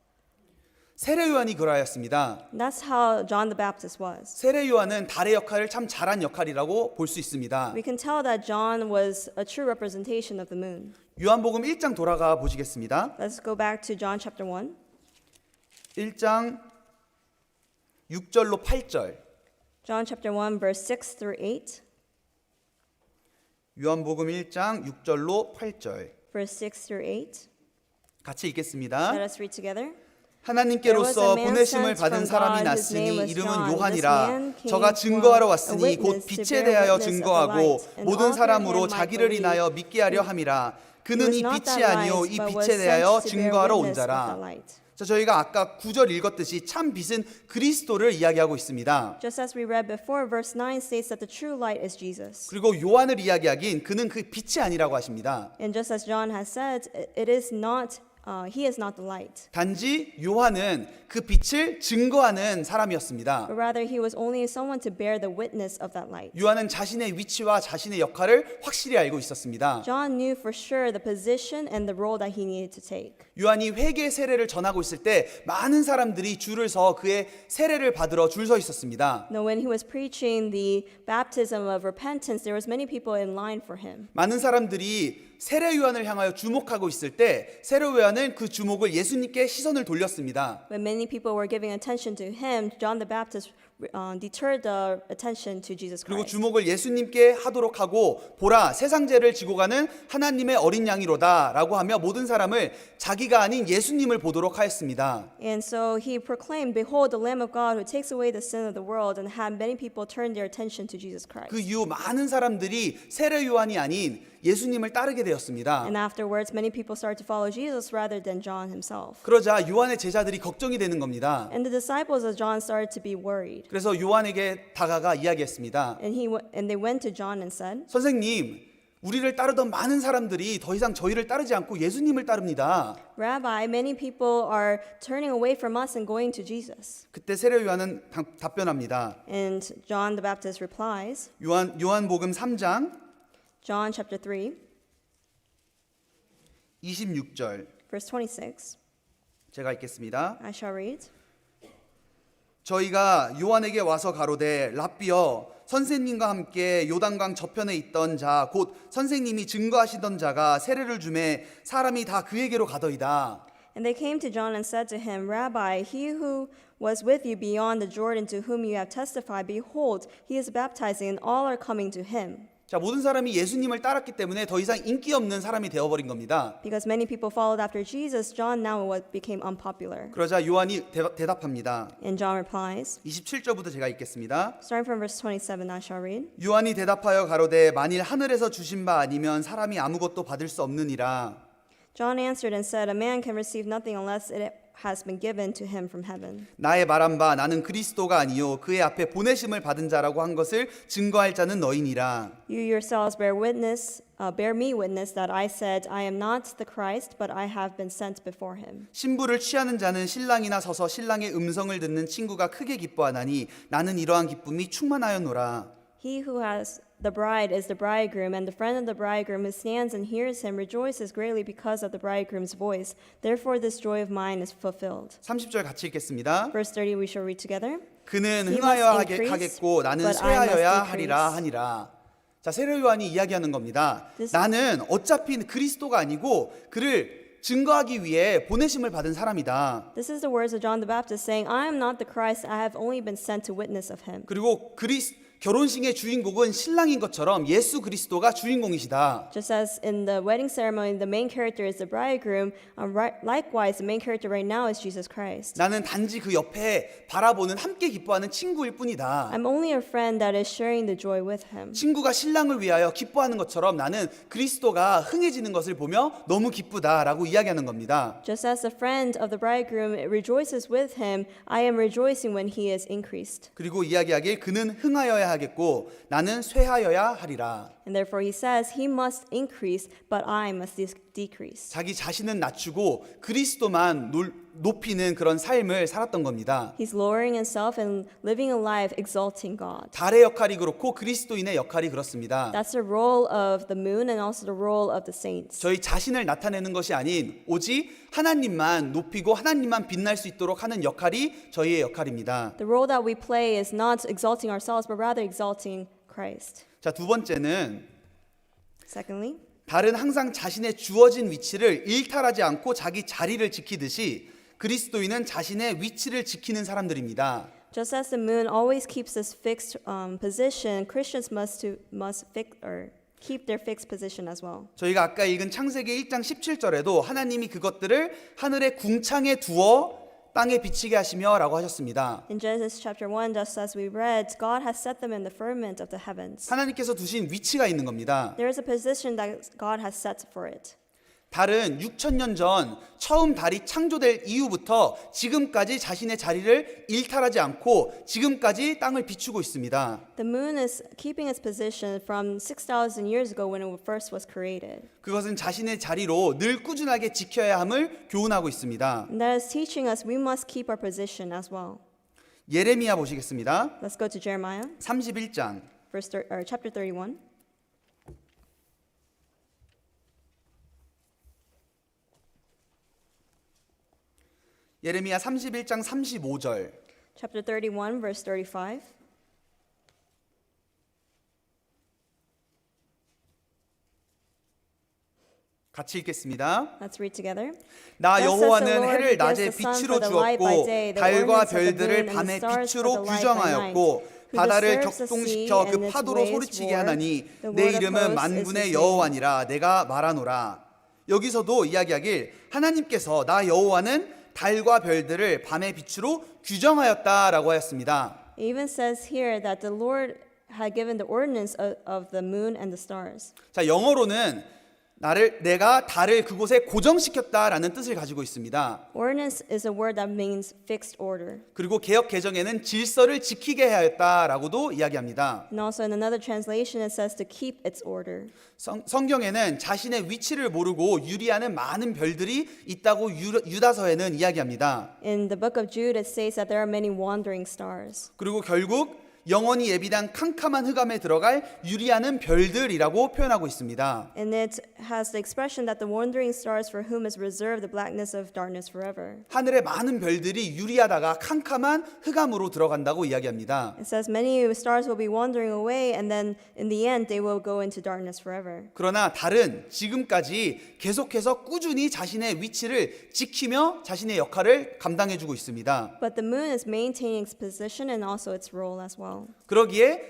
세례 요한이 그러하였습니다. That's how John the Baptist was. 세례 요한은 달의 역할을 참 잘한 역할이라고 볼 수 있습니다. We can tell that John was a true representation of the moon. 요한복음 1장 돌아가 보시겠습니다. Let's go back to John chapter 1. 1장 6절로 8절. John chapter 1 verse 6 through 8. 요한복음 1장 6절로 8절. Verse 6 through 8. 같이 읽겠습니다. Let us read together. 하나님께로서 보내심을 받은 사람이 났으니 이름은 요한이라. 저가 증거하러 왔으니 곧 빛에 대하여 증거하고 모든 사람으로 자기를 인하여 믿게 하려 함이라. 그는 이 빛이 아니요 이 빛에 대하여 증거하러 온 자라. 자, 저희가 아까 9절 읽었듯이 참 빛은 그리스도를 이야기하고 있습니다. Just as we read before, verse 9 states that the true light is Jesus. 그리고 요한을 이야기하긴 그는 그 빛이 아니라고 하십니다. And just as John has said, it is not he is not the light. 단지 요한은 그 빛을 증거하는 사람이었습니다. But rather, he was only someone to bear the witness of that light. 요한은 자신의 위치와 자신의 역할을 확실히 알고 있었습니다. John knew for sure the position and the role that he needed to take. 요한이 회개 세례를 전하고 있을 때 많은 사람들이 줄을 서 그의 세례를 받으러 줄 서 있었습니다. Now, when he was preaching the baptism of repentance, there was many people in line for him. 많은 사람들이 세례 요한을 향하여 주목하고 있을 때 세례 요한은 그 주목을 예수님께 시선을 돌렸습니다. When many people were giving attention to him, John the Baptist deterred the attention to Jesus 그리고 Christ. 주목을 예수님께 하도록 하고 보라 세상 죄를 지고 가는 하나님의 어린 양이로다라고 하며 모든 사람을 자기가 아닌 예수님을 보도록 하였습니다. And so he proclaimed, "Behold, the Lamb of God who takes away the sin of the world," and had many people turn their attention to Jesus Christ. 그 이후 많은 사람들이 세례 요한이 아닌 예수님을 따르게 되었습니다. And afterwards, many people started to follow Jesus rather than John himself. 그러자 요한의 제자들이 걱정이 되는 겁니다. And the disciples of John started to be worried. 그래서 요한에게 다가가 이야기했습니다. And they went to John and said, 선생님, 우리를 따르던 많은 사람들이 더 이상 저희를 따르지 않고 예수님을 따릅니다. "Rabbi, many people are turning away from us and going to Jesus." 그때 세례 요한은 답변합니다. And John the Baptist replies, 요한복음 3장 John chapter 3, 26절 verse 26. 제가 읽겠습니다. I shall read. 저희가 요한에게 와서 가로되 랍비여 선생님과 함께 요단강 저편에 있던 자 곧 선생님이 증거하시던 자가 세례를 주매 사람이 다 그에게로 가더이다. And they came to John and said to him, "Rabbi, he who was with you beyond the Jordan to whom you have testified, behold, he is baptizing, and all are coming to him." 자, 모든 사람이 예수님을 따랐기 때문에 더 이상 인기 없는 사람이 되어버린 겁니다. Because many people followed after Jesus, John now became unpopular. 그러자 요한이 대답합니다. And John replies, 27절부터 제가 읽겠습니다. starting from verse 27, I shall read. 요한이 대답하여 가로되 만일 하늘에서 주신 바 아니면 사람이 아무것도 받을 수 없느니라. John answered and said, "A man can receive nothing unless it has been given to him from heaven." 나의 말한 바 나는 그리스도가 아니요 그의 앞에 보내심을 받은 자라고 한 것을 증거할 자는 너희니라. You yourselves bear me witness that I said, "I am not the Christ, but I have been sent before him." 신부를 취하는 자는 신랑이나 서서 신랑의 음성을 듣는 친구가 크게 기뻐하나니 나는 이러한 기쁨이 충만하였노라. He who has the bride is the bridegroom, and the friend of the bridegroom who stands and hears him rejoices greatly because of the bridegroom's voice. Therefore this joy of mine is fulfilled. 30절 같이 읽겠습니다. Verse 30 we shall read together. 그는 He 흥하여 must increase, 하겠고 나는 but I must 쇠하여야 decrease. 하리라 하니라. 자, 세례 요한이 이야기하는 겁니다. 나는 어차피 그리스도가 아니고 그를 증거하기 위해 보내심을 받은 사람이다. This is the words of John the Baptist saying, "I am not the Christ, I have only been sent to witness of him." 그리고 결혼식의 주인공은 신랑인 것처럼 예수 그리스도가 주인공이시다. Just as in the wedding ceremony, the main character is the bridegroom, likewise, the main character right now is Jesus Christ. 나는 단지 그 옆에 바라보는 함께 기뻐하는 친구일 뿐이다. I'm only a friend that is sharing the joy with him. 친구가 신랑을 위하여 기뻐하는 것처럼 나는 그리스도가 흥해지는 것을 보며 너무 기쁘다라고 이야기하는 겁니다. Just as the friend of the bridegroom rejoices with him, I am rejoicing when he is increased. 그리고 이야기하길 그는 흥하여야 하겠고 나는 쇠하여야 하리라. And therefore he says, he must increase, but I must decrease. 자기 자신은 낮추고 그리스도만 높이는 그런 삶을 살았던 겁니다. He's lowering himself and living a life exalting God. 달의 역할이 그렇고 그리스도인의 역할이 그렇습니다. That's the role of the moon and also the role of the saints. 저희 자신을 나타내는 것이 아닌 오직 하나님만 높이고 하나님만 빛날 수 있도록 하는 역할이 저희의 역할입니다. The role that we play is not exalting ourselves, but rather exalting Christ. 자, 두 번째는 Secondly, 달은 항상 자신의 주어진 위치를 일탈하지 않고 자기 자리를 지키듯이 그리스도인은 자신의 위치를 지키는 사람들입니다. just as the moon always keeps its fixed position, Christians must keep their fixed position as well. 저희가 아까 읽은 창세기 1장 17절에도 하나님이 그것들을 하늘의 궁창에 두어 땅에 비치게 하시며 라고 하셨습니다. In Genesis chapter 1, just as we read, God has set them in the firmament of the heavens. 하나님께서 두신 위치가 있는 겁니다. There is a position that God has set for it. 달은 6,000년 전 처음 달이 창조될 이후부터 지금까지 자신의 자리를 일탈하지 않고 지금까지 땅을 비추고 있습니다. The moon is keeping its position from 6,000 years ago when it first was created. 그것은 자신의 자리로 늘 꾸준하게 지켜야 함을 교훈하고 있습니다. And that is teaching us we must keep our position as well. 예레미야 보시겠습니다. Let's go to Jeremiah, 31장 chapter 31. 예레미야 31장 35절. Chapter 31, verse 35. 같이 읽겠습니다. Let's read together. 나 Thus says the 여호와는 Lord 해를 who gives 낮에 the sun 빛으로 for the light by 주었고 day, the 달과 ordinance of the 별들을 moon and the 밤에 stars 빛으로 for the light by 규정하였고 night. 바다를 Who disturbs the 격동시켜 sea 그 and its 파도로 waves 소리치게 roar. 하나니 The 내 Lord of 이름은 hosts is 만군의 his name. 여호와니라 내가 말하노라. 여기서도 이야기하길 하나님께서 나 여호와는 달과 별들을 밤의 빛으로 규정하였다라고 하였습니다. It even says here that the Lord had given the ordinance of the moon and the stars. 자, 영어로는 내가 달을 그곳에 고정시켰다라는 뜻을 가지고 있습니다. Ordinance is a word that means fixed order. 그리고 개역 개정에는 질서를 지키게 하였다라고도 이야기합니다. And also in another translation it says to keep its order. 성경에는 자신의 위치를 모르고 유리하는 많은 별들이 있다고 유다서에는 이야기합니다. In the book of Jude it says that there are many wandering stars. 그리고 결국 영원히 예비된 캄캄한 흑암에 들어갈 유리하는 별들이라고 표현하고 있습니다. And it has the expression that the wandering stars for whom is reserved the blackness of darkness forever. 하늘의 많은 별들이 유리하다가 캄캄한 흑암으로 들어간다고 이야기합니다. It says many stars will be wandering away and then in the end they will go into darkness forever. 그러나 달은 지금까지 계속해서 꾸준히 자신의 위치를 지키며 자신의 역할을 감당해주고 있습니다. But the moon is maintaining its position and also its role as well. 그러기에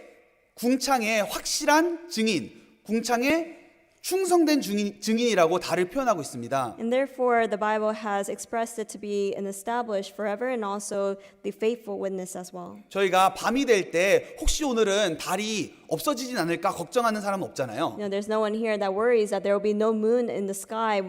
궁창의 확실한 증인, 궁창의 충성된 증인이라고 달을 표현하고 있습니다. And therefore the Bible has expressed it to be an established forever and also the faithful witness as well. 저희가 밤이 될 때 혹시 오늘은 달이 없어지진 않을까 걱정하는 사람은 없잖아요. You know, there's no one here that worries that there will be no moon in the sky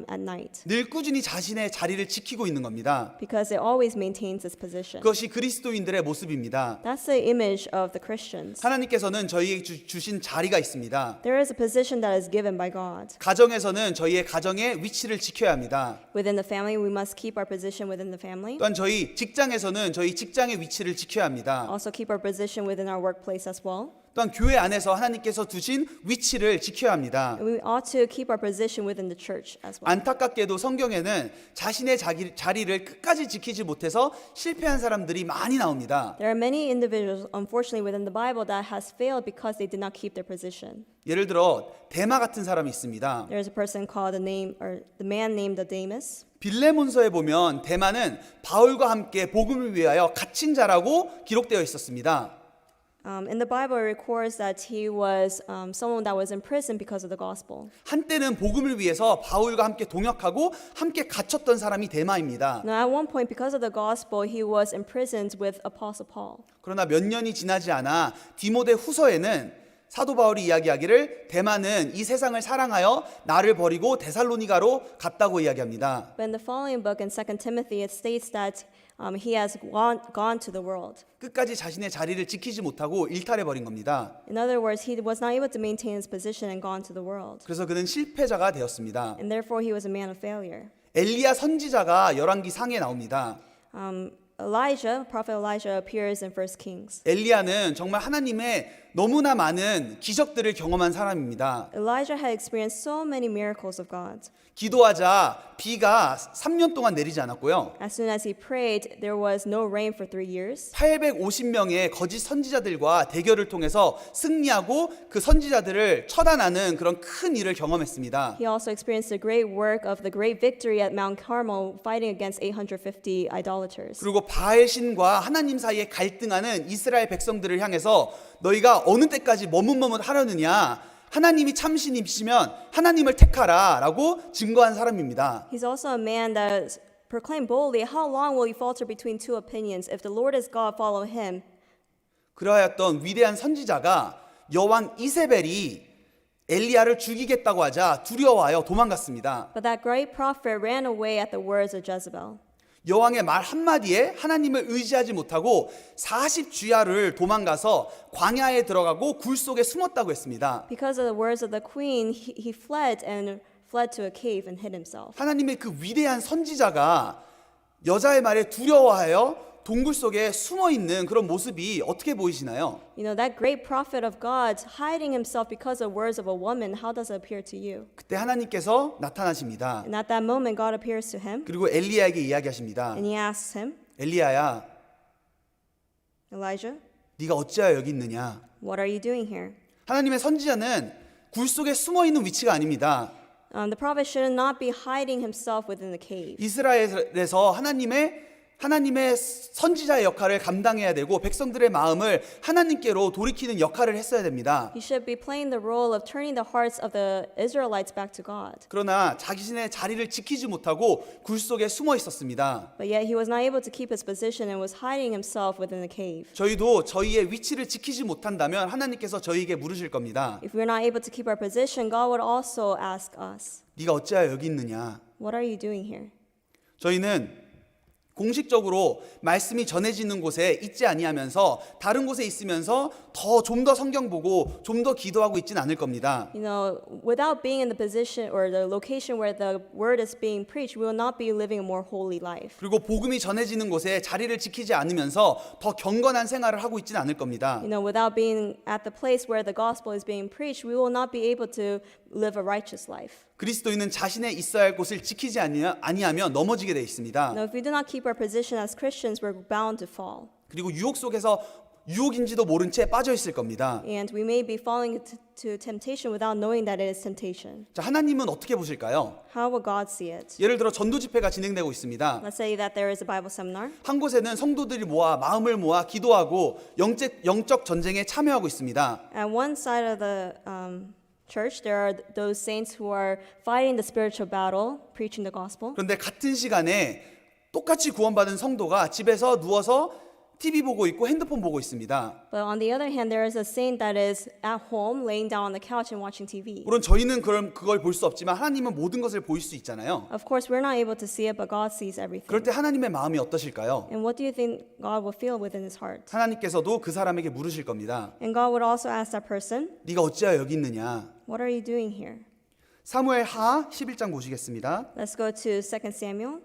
at night 늘 꾸준히 자신의 자리를 지키고 있는 겁니다. because it always maintains its position. 그것이 그리스도인들의 모습입니다. That's the image of the Christians. 하나님께서는 저희에게 주신 자리가 있습니다. There is a position that is given by God. 가정에서는 저희의 가정의 위치를 지켜야 합니다. Within the family, we must keep our position within the family. 또한 저희 직장에서는 저희 직장의 위치를 지켜야 합니다. Also keep our position within our workplace as well. 또한 교회 안에서 하나님께서 두신 위치를 지켜야 합니다. And we ought to keep our position within the church as well. 안타깝게도 성경에는 자신의 자리를 끝까지 지키지 못해서 실패한 사람들이 많이 나옵니다. There are many individuals, unfortunately, within the Bible that has failed because they did not keep their position. 예를 들어 데마 같은 사람이 있습니다. There is a person called the man named Demas. 빌레몬서에 보면 데마는 바울과 함께 복음을 위하여 갇힌 자라고 기록되어 있었습니다. In the Bible, it records that he was someone that was in prison because of the gospel. 한때는 복음을 위해서 바울과 함께 동역하고 함께 갇혔던 사람이 데마입니다. Now, at one point, because of the gospel, he was imprisoned with Apostle Paul. 그러나 몇 년이 지나지 않아 디모데 후서에는 사도 바울이 이야기하기를 데마는 이 세상을 사랑하여 나를 버리고 데살로니가로 갔다고 이야기합니다. But in the following book, in 2 Timothy, it states that he has gone to the world. 끝까지 자신의 자리를 지키지 못하고 일탈해 버린 겁니다. In other words, he was not able to maintain his position and gone to the world. 그래서 그는 실패자가 되었습니다. And therefore, he was a man of failure. 엘리야 선지자가 열왕기 상에 나옵니다. Prophet Elijah appears in 1 Kings. 엘리야는 정말 하나님의 너무나 많은 기적들을 경험한 사람입니다. Elijah had experienced so many miracles of God. 기도하자 비가 3년 동안 내리지 않았고요. As soon as he prayed, there was no rain for 3 years. 850명의 거짓 선지자들과 대결을 통해서 승리하고 그 선지자들을 처단하는 그런 큰 일을 경험했습니다. He also experienced the great work of the great victory at Mount Carmel, fighting against 850 idolaters. 그리고 바알 신과 하나님 사이에 갈등하는 이스라엘 백성들을 향해서 너희가 어느 때까지 머뭇머뭇하려느냐, 하나님이 참신이시면 하나님을 택하라라고 증거한 사람입니다. He's also a man that proclaimed boldly, "How long will you falter between two opinions? If the Lord is God, follow him." 그러하였던 위대한 선지자가 여왕 이세벨이 엘리야를 죽이겠다고 하자 두려워하여 도망갔습니다. But that great prophet ran away at the words of Jezebel. 여왕의 말 한마디에 하나님을 의지하지 못하고 40주야를 도망가서 광야에 들어가고 굴 속에 숨었다고 했습니다. Because of the words of the queen, he fled to a cave and hid himself. 하나님의 그 위대한 선지자가 여자의 말에 두려워하여 동굴 속에 숨어 있는 그런 모습이 어떻게 보이시나요? You know, that great prophet of God hiding himself because of words of a woman, how does it appear to you? 그때 하나님께서 나타나십니다. And at that moment, God appears to him 그리고 엘리야에게 이야기하십니다. and he asks him, 엘리야야, Elijah, 네가 어찌하여 여기 있느냐? what are you doing here? 하나님의 선지자는 굴 속에 숨어 있는 위치가 아닙니다. The prophet should not be hiding himself within the cave. 이스라엘에서 하나님의 선지자의 역할을 감당해야 되고 백성들의 마음을 하나님께로 돌이키는 역할을 했어야 됩니다. He should be playing the role of turning the hearts of the Israelites back to God. 그러나 자신의 자리를 지키지 못하고 굴 속에 숨어 있었습니다. But yet he was not able to keep his position and was hiding himself within the cave. 저희도 저희의 위치를 지키지 못한다면 하나님께서 저희에게 물으실 겁니다. If we're not able to keep our position, God would also ask us, 네가 어찌하여 여기 있느냐? what are you doing here? 저희는 공식적으로 말씀이 전해지는 곳에 있지 아니하면서 다른 곳에 있으면서 좀 더 성경 보고 좀 더 기도하고 있진 않을 겁니다. You know, without being in the position or the location where the word is being preached, we will not be living a more holy life. 그리고 복음이 전해지는 곳에 자리를 지키지 않으면서 더 경건한 생활을 하고 있진 않을 겁니다. You know, without being at the place where the gospel is being preached, we will not be able to live a righteous life. 그리스도인은 자신의 있어야 할 곳을 지키지 아니하면 넘어지게 되어 있습니다. Now, if we do not keep our position as Christians, we're bound to fall. 그리고 유혹 속에서 유혹인지도 모른 채 빠져 있을 겁니다. And we may be falling to temptation without knowing that it is temptation. 자, 하나님은 어떻게 보실까요? How will God see it? 예를 들어 전도 집회가 진행되고 있습니다. Let's say that there is a Bible seminar. 한 곳에는 성도들이 마음을 모아 기도하고 영적 전쟁에 참여하고 있습니다. At one side of the church, there are those saints who are fighting the spiritual battle, preaching the gospel. 그런데 같은 시간에 똑같이 구원받은 성도가 집에서 누워서 TV 보고 있고 핸드폰 보고 있습니다. But on the other hand, there is a saint that is at home, laying down on the couch and watching TV. 물론 저희는 그걸 볼 수 없지만 하나님은 모든 것을 보일 수 있잖아요. Of course, we're not able to see it, but God sees everything. 그럴 때 하나님의 마음이 어떠실까요? And what do you think God will feel within his heart? 하나님께서도 그 사람에게 물으실 겁니다. And God would also ask that person, 네가 어찌하여 여기 있느냐? what are you doing here? 사무엘 하 11장 보시겠습니다. Let's go to 2 Samuel.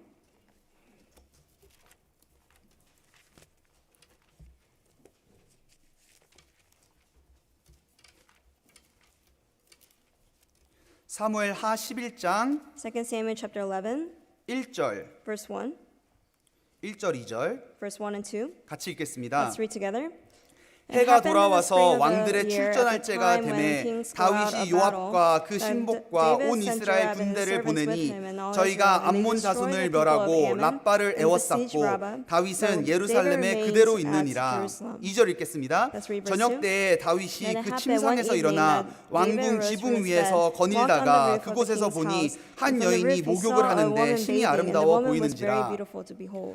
사무엘 하 11장 2 Samuel chapter 11, 1절, verse 1, 1절, 2절 verse 1 and 2. 같이 읽겠습니다. Let's read together. 해가 돌아와서 왕들의 출전할 때가 되매 다윗이 요압과 그 신복과 온 이스라엘 군대를 보내니 저희가 암몬 자손을 멸하고 랍바를 애워쌌고 다윗은 예루살렘에 그대로 있느니라. 2절 읽겠습니다. 저녁 때에 다윗이 그 침상에서 일어나 왕궁 지붕 위에서 거닐다가 그곳에서 보니 한 여인이 목욕을 하는데 심히 아름다워 보이는지라.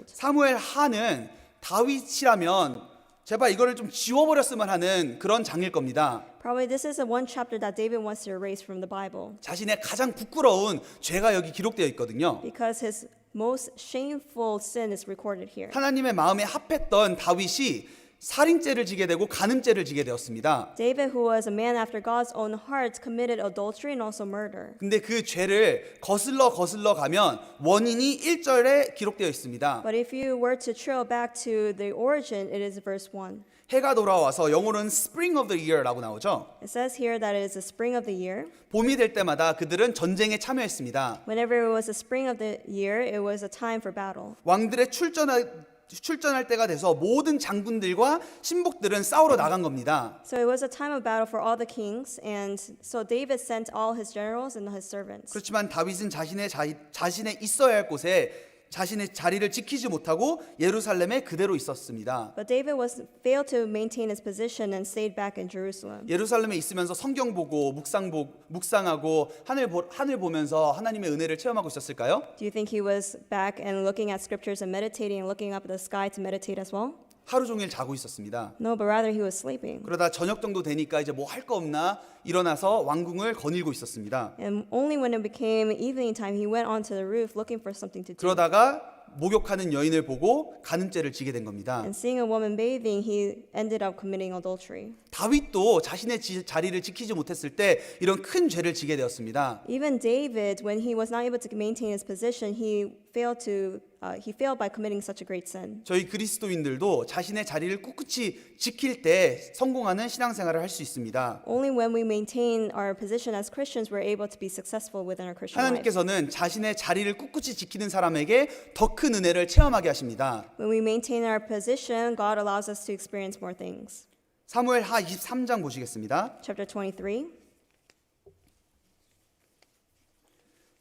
사무엘 하는 다윗이라면 제발 이거를 좀 지워버렸으면 하는 그런 장일 겁니다. Probably this is the one chapter that David wants to erase from the Bible. 자신의 가장 부끄러운 죄가 여기 기록되어 있거든요. Because his most shameful sin is recorded here. 하나님의 마음에 합했던 다윗이 살인죄를 지게 되고 간음죄를 지게 되었습니다. David, who was a man after God's own heart, committed adultery and also murder. 근데 그 죄를 거슬러 가면 원인이 1절에 기록되어 있습니다. But if you were to trail back to the origin, it is verse 1. 해가 돌아와서 영어로는 Spring of the Year라고 나오죠. It says here that it is the spring of the year. 봄이 될 때마다 그들은 전쟁에 참여했습니다. Whenever it was the spring of the year, it was a time for battle. 왕들의 출전할 때가 돼서 모든 장군들과 신복들은 싸우러 나간 겁니다. So it was a time of battle for all the kings, and so David sent all his generals and his servants. 그렇지만 다윗은 자신의 있어야 할 곳에 자신의 자리를 지키지 못하고 예루살렘에 그대로 있었습니다. But David failed to maintain his position and stayed back in Jerusalem. 예루살렘에 있으면서 성경 보고 묵상하고 하늘 보면서 하나님의 은혜를 체험하고 있었을까요? Do you think he was back and looking at scriptures and meditating and looking up at the sky to meditate as well? 하루 종일 자고 있었습니다. No, but rather he was sleeping. 그러다 저녁 정도 되니까 이제 뭐 할 거 없나 일어나서 왕궁을 거닐고 있었습니다. And only when it became evening time, he went onto the roof looking for something to do. 그러다가 목욕하는 여인을 보고 간음죄를 지게 된 겁니다. And seeing a woman bathing, he ended up committing adultery. 다윗도 자신의 자리를 지키지 못했을 때 이런 큰 죄를 지게 되었습니다. Even David, when he was not able to maintain his position, he failed by committing such a great sin. 저희 그리스도인들도 자신의 자리를 꿋꿋이 지킬 때 성공하는 신앙생활을 할 수 있습니다. Only when we maintain our position as Christians, we're able to be successful within our Christian life. 하나님께서는 자신의 자리를 꿋꿋이 지키는 사람에게 더 큰 은혜를 체험하게 하십니다. When we maintain our position, God allows us to experience more things. 사무엘하 23장 보시겠습니다. Chapter 23.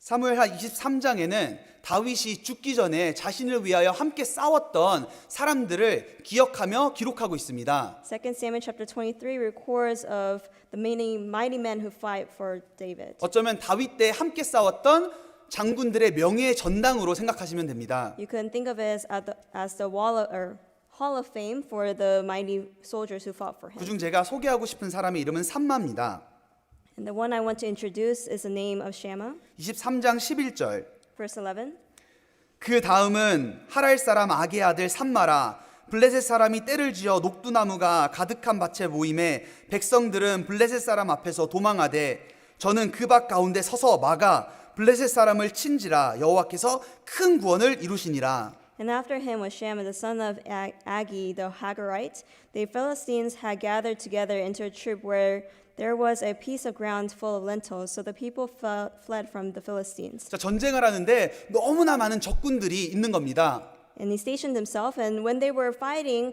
사무엘하 23장에는 다윗이 죽기 전에 자신을 위하여 함께 싸웠던 사람들을 기억하며 기록하고 있습니다. 2 Samuel chapter 23 records of the many mighty men who fight for David. 어쩌면 다윗 때 함께 싸웠던 장군들의 명예의 전당으로 생각하시면 됩니다. You can think of it as the Hall of Fame for the mighty soldiers who fought for him. 그중 제가 소개하고 싶은 사람의 이름은 삼마입니다. And the one I want to introduce is the name of Shammah. 23장 11절. Verse 11. 그 다음은 하랄 사람 아게 아들 삼마라 블레셋 사람이 떼를 지어 녹두나무가 가득한 밭에 모임에 백성들은 블레셋 사람 앞에서 도망하되 저는 그 밭 가운데 서서 막아 블레셋 사람을 친지라 여호와께서 큰 구원을 이루시니라. And after him was Shammah the son of Agi the Hagarite. The Philistines had gathered together into a troop where there was a piece of ground full of lentils, so the people fled from the Philistines. 자, 전쟁을 하는데 너무나 많은 적군들이 있는 겁니다. And he stationed himself, and when they were fighting,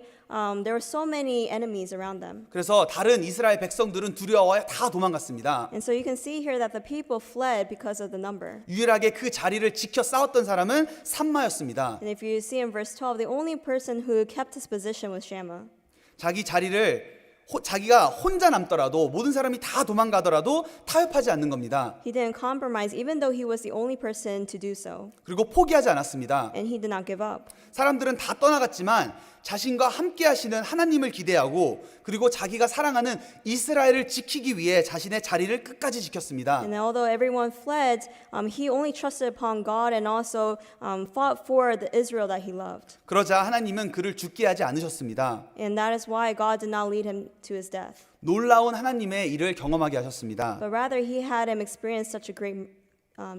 there were so many enemies around them. 그래서 다른 이스라엘 백성들은 두려워해 다 도망갔습니다. And so you can see here that the people fled because of the number. 유일하게 그 자리를 지켜 싸웠던 사람은 삼마였습니다. And if you see in verse 12, the only person who kept his position was Shammah. 자기 자리를 자기가 혼자 남더라도 모든 사람이 다 도망가더라도 타협하지 않는 겁니다. He didn't compromise, even though he was the only person to do so. 그리고 포기하지 않았습니다. And he did not give up. 사람들은 다 떠나갔지만 자신과 함께 하시는 하나님을 기대하고 그리고 자기가 사랑하는 이스라엘을 지키기 위해 자신의 자리를 끝까지 지켰습니다. And although everyone fled, he only trusted upon God and also fought for the Israel that he loved. 그러자 하나님은 그를 죽게 하지 않으셨습니다. And that is why God did not lead him to his death. 놀라운 하나님의 일을 경험하게 하셨습니다. But rather he had him experience such a great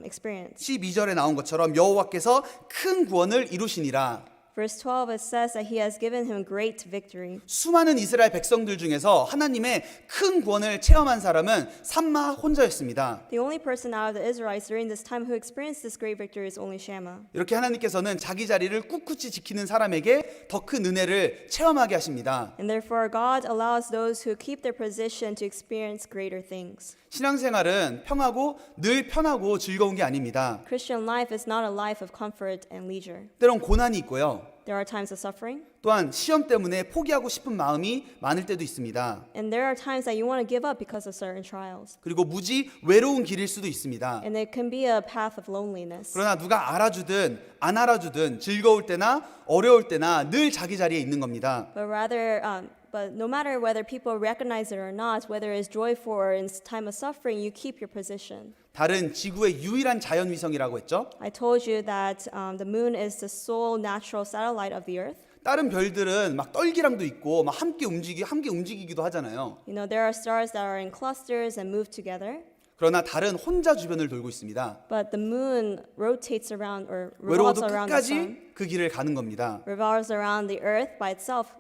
experience. 12절에 나온 것처럼 여호와께서 큰 구원을 이루시니라. Verse 12, it says that he has given him great victory. 수많은 이스라엘 백성들 중에서 하나님의 큰 구원을 체험한 사람은 삼마 혼자였습니다. The only person out of the Israelites during this time who experienced this great victory is only Shammah. 이렇게 하나님께서는 자기 자리를 꿋꿋이 지키는 사람에게 더 큰 은혜를 체험하게 하십니다. And therefore God allows those who keep their position to experience greater things. 신앙생활은 평하고 늘 편하고 즐거운 게 아닙니다. Christian life is not a life of comfort and leisure. 때론 고난이 있고요. There are times of suffering. 또한 시험 때문에 포기하고 싶은 마음이 많을 때도 있습니다. And there are times that you want to give up because of certain trials. 그리고 무지 외로운 길일 수도 있습니다. And it can be a path of loneliness. 그러나 누가 알아주든 안 알아주든 즐거울 때나 어려울 때나 늘 자기 자리에 있는 겁니다. But no matter whether people recognize it or not, whether it's joyful or in time of suffering, you keep your position. 다른 지구의 유일한 자연위성이라고 했죠. I told you that the moon is the sole natural satellite of the earth. 다른 별들은 막 떨기랑도 있고 막 함께 움직이기도 하잖아요. You know, there are stars that are in clusters and move together. 그러나 달은 혼자 주변을 돌고 있습니다. But the moon rotates around or revolves 외로워도 around the sun. 끝까지 그 길을 가는 겁니다. Revolves around the earth by itself,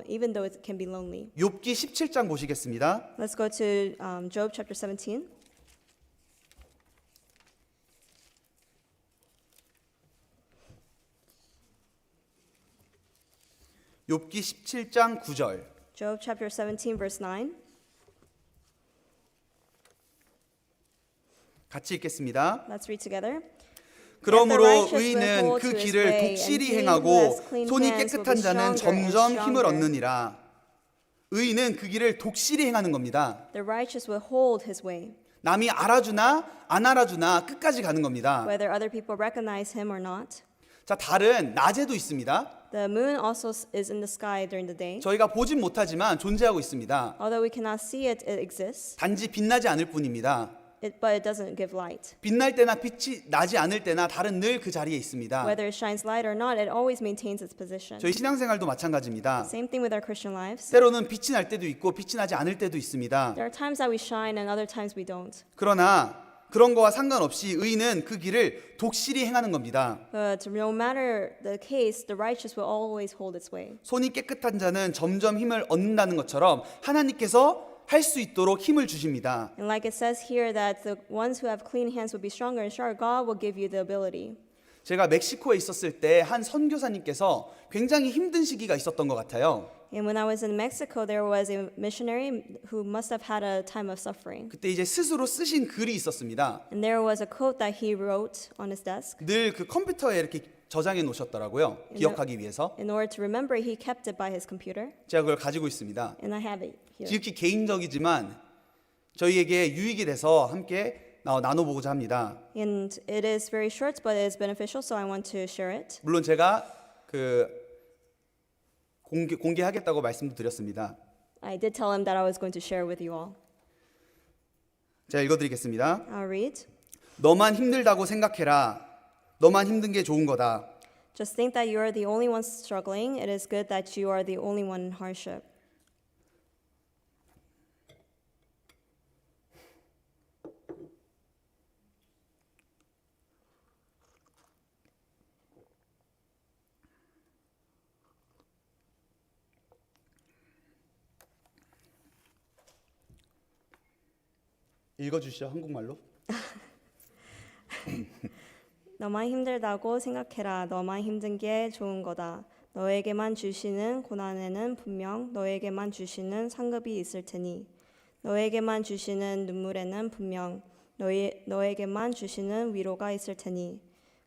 even though it can be lonely. 욥기 17장 보시겠습니다. Let's go to Job chapter 17. 욥기 17장 9절. Job chapter 17 verse 9. 같이 읽겠습니다. Let's read together. 그러므로 의인은 그 길을 독실히 행하고 손이 깨끗한 자는 점점 힘을 얻느니라. 의인은 그 길을 독실히 행하는 겁니다. The righteous will hold his way, 남이 알아주나 안 알아주나 끝까지 가는 겁니다. whether other people recognize him or not. 자, 달은 낮에도 있습니다. The moon also is in the sky during the day. 저희가 보진 못하지만 존재하고 있습니다. Although we cannot see it, it exists. 단지 빛나지 않을 뿐입니다. But it doesn't give light. 빛날 때나 빛이 나지 않을 때나 달은 늘 그 자리에 있습니다. Whether it shines light or not, it always maintains its position. 저희 신앙생활도 마찬가지입니다. Same thing with our Christian lives. 때로는 빛이 날 때도 있고 빛이 나지 않을 때도 있습니다. There are times that we shine and other times we don't. 그러나 그런 거와 상관없이 의인은 그 길을 독실히 행하는 겁니다. But no matter the case, the righteous will always hold its way. 손이 깨끗한 자는 점점 힘을 얻는다는 것처럼 하나님께서 할 수 있도록 힘을 주십니다. And like it says here that the ones who have clean hands will be stronger and stronger, God will give you the ability. 제가 멕시코에 있었을 때 한 선교사님께서 굉장히 힘든 시기가 있었던 것 같아요. And when I was in Mexico, there was a missionary who must have had a time of suffering. 그때 이제 스스로 쓰신 글이 있었습니다. And there was a quote that he wrote on his desk. 늘 그 컴퓨터에 이렇게 저장해 놓으셨더라고요. 기억하기 위해서. In order to remember, he kept it by his computer. 제가 그걸 가지고 있습니다. And I have it here. 지극히 개인적이지만 저희에게 유익이 돼서 함께 나눠보고자 합니다. And it is very short, but it is beneficial, so I want to share it. 물론 제가 그 공개하겠다고 말씀도 드렸습니다. I did tell him that I was going to share with you all. 제가 읽어드리겠습니다. I'll read. 너만 힘들다고 생각해라. 너만 힘든 게 좋은 거다. Just think that you are the only one struggling. It is good that you are the only one in hardship. 읽어주시죠, 한국말로. 너만 힘들다고 생각해라. 너만 힘든 게 좋은 거다. 너에게만 주시는 고난에는 분명 너에게만 주시는 상급이 있을 테니 너에게만 주시는 눈물에는 분명 너에게만 주시는 위로가 있을 테니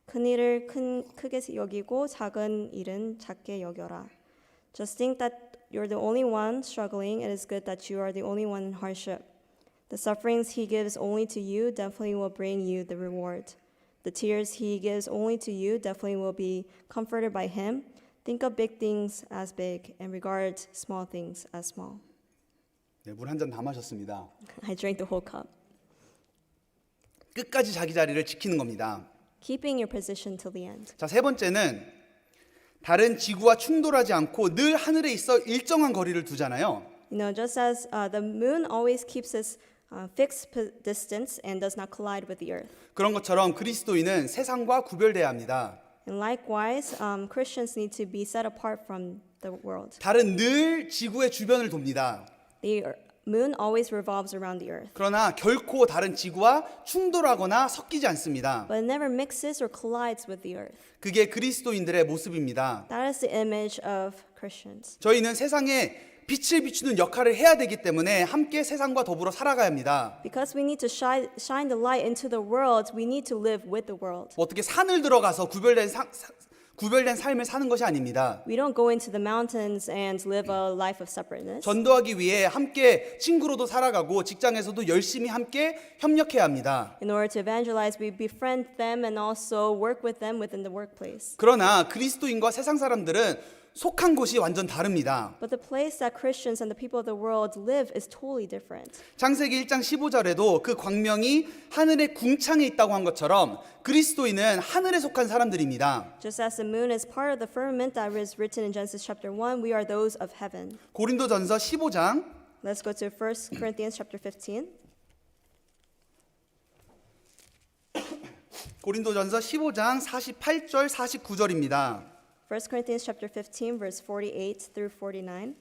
큰 일을 크게 여기고 작은 일은 작게 여겨라. Just think that you're the only one struggling. It is good that you are the only one in hardship. The sufferings he gives only to you definitely will bring you the reward. The tears he gives only to you definitely will be comforted by him. Think of big things as big and regard small things as small. 네, 물 한 잔 다 마셨습니다. I drank the whole cup. 끝까지 자기 자리를 지키는 겁니다. Keeping your position till the end. 자, 세 번째는 다른 지구와 충돌하지 않고 늘 하늘에 있어 일정한 거리를 두잖아요. You know, just as the moon always keeps its fixed distance and does not collide with the earth. 그런 것처럼 그리스도인은 세상과 구별돼야 합니다. And likewise, Christians need to be set apart from the world. 달은 늘 지구의 주변을 돕니다. The moon always revolves around the earth. 그러나 결코 다른 지구와 충돌하거나 섞이지 않습니다. But it never mixes or collides with the earth. 그게 그리스도인들의 모습입니다. That is the image of Christians. 저희는 세상에 빛을 비추는 역할을 해야 되기 때문에 함께 세상과 더불어 살아가야 합니다. Because we need to shine the light into the world, we need to live with the world. 어떻게 산을 들어가서 구별된 삶을 사는 것이 아닙니다. We don't go into the mountains and live a life of separateness. 전도하기 위해 함께 친구로도 살아가고 직장에서도 열심히 함께 협력해야 합니다. In order to evangelize, we befriend them and also work with them within the workplace. 그러나 그리스도인과 세상 사람들은 속한 곳이 완전 다릅니다. But the place that Christians and the people of the world live is totally different. 창세기 1장 15절에도 그 광명이 하늘의 궁창에 있다고 한 것처럼 그리스도인은 하늘에 속한 사람들입니다. Just as the moon is part of the firmament that is written in Genesis chapter 1, we are those of heaven. 고린도전서 15장 Let's go to 1 Corinthians chapter 15. 고린도전서 15장 48절 49절입니다. 1 Corinthians chapter 15 verse 48 through 49.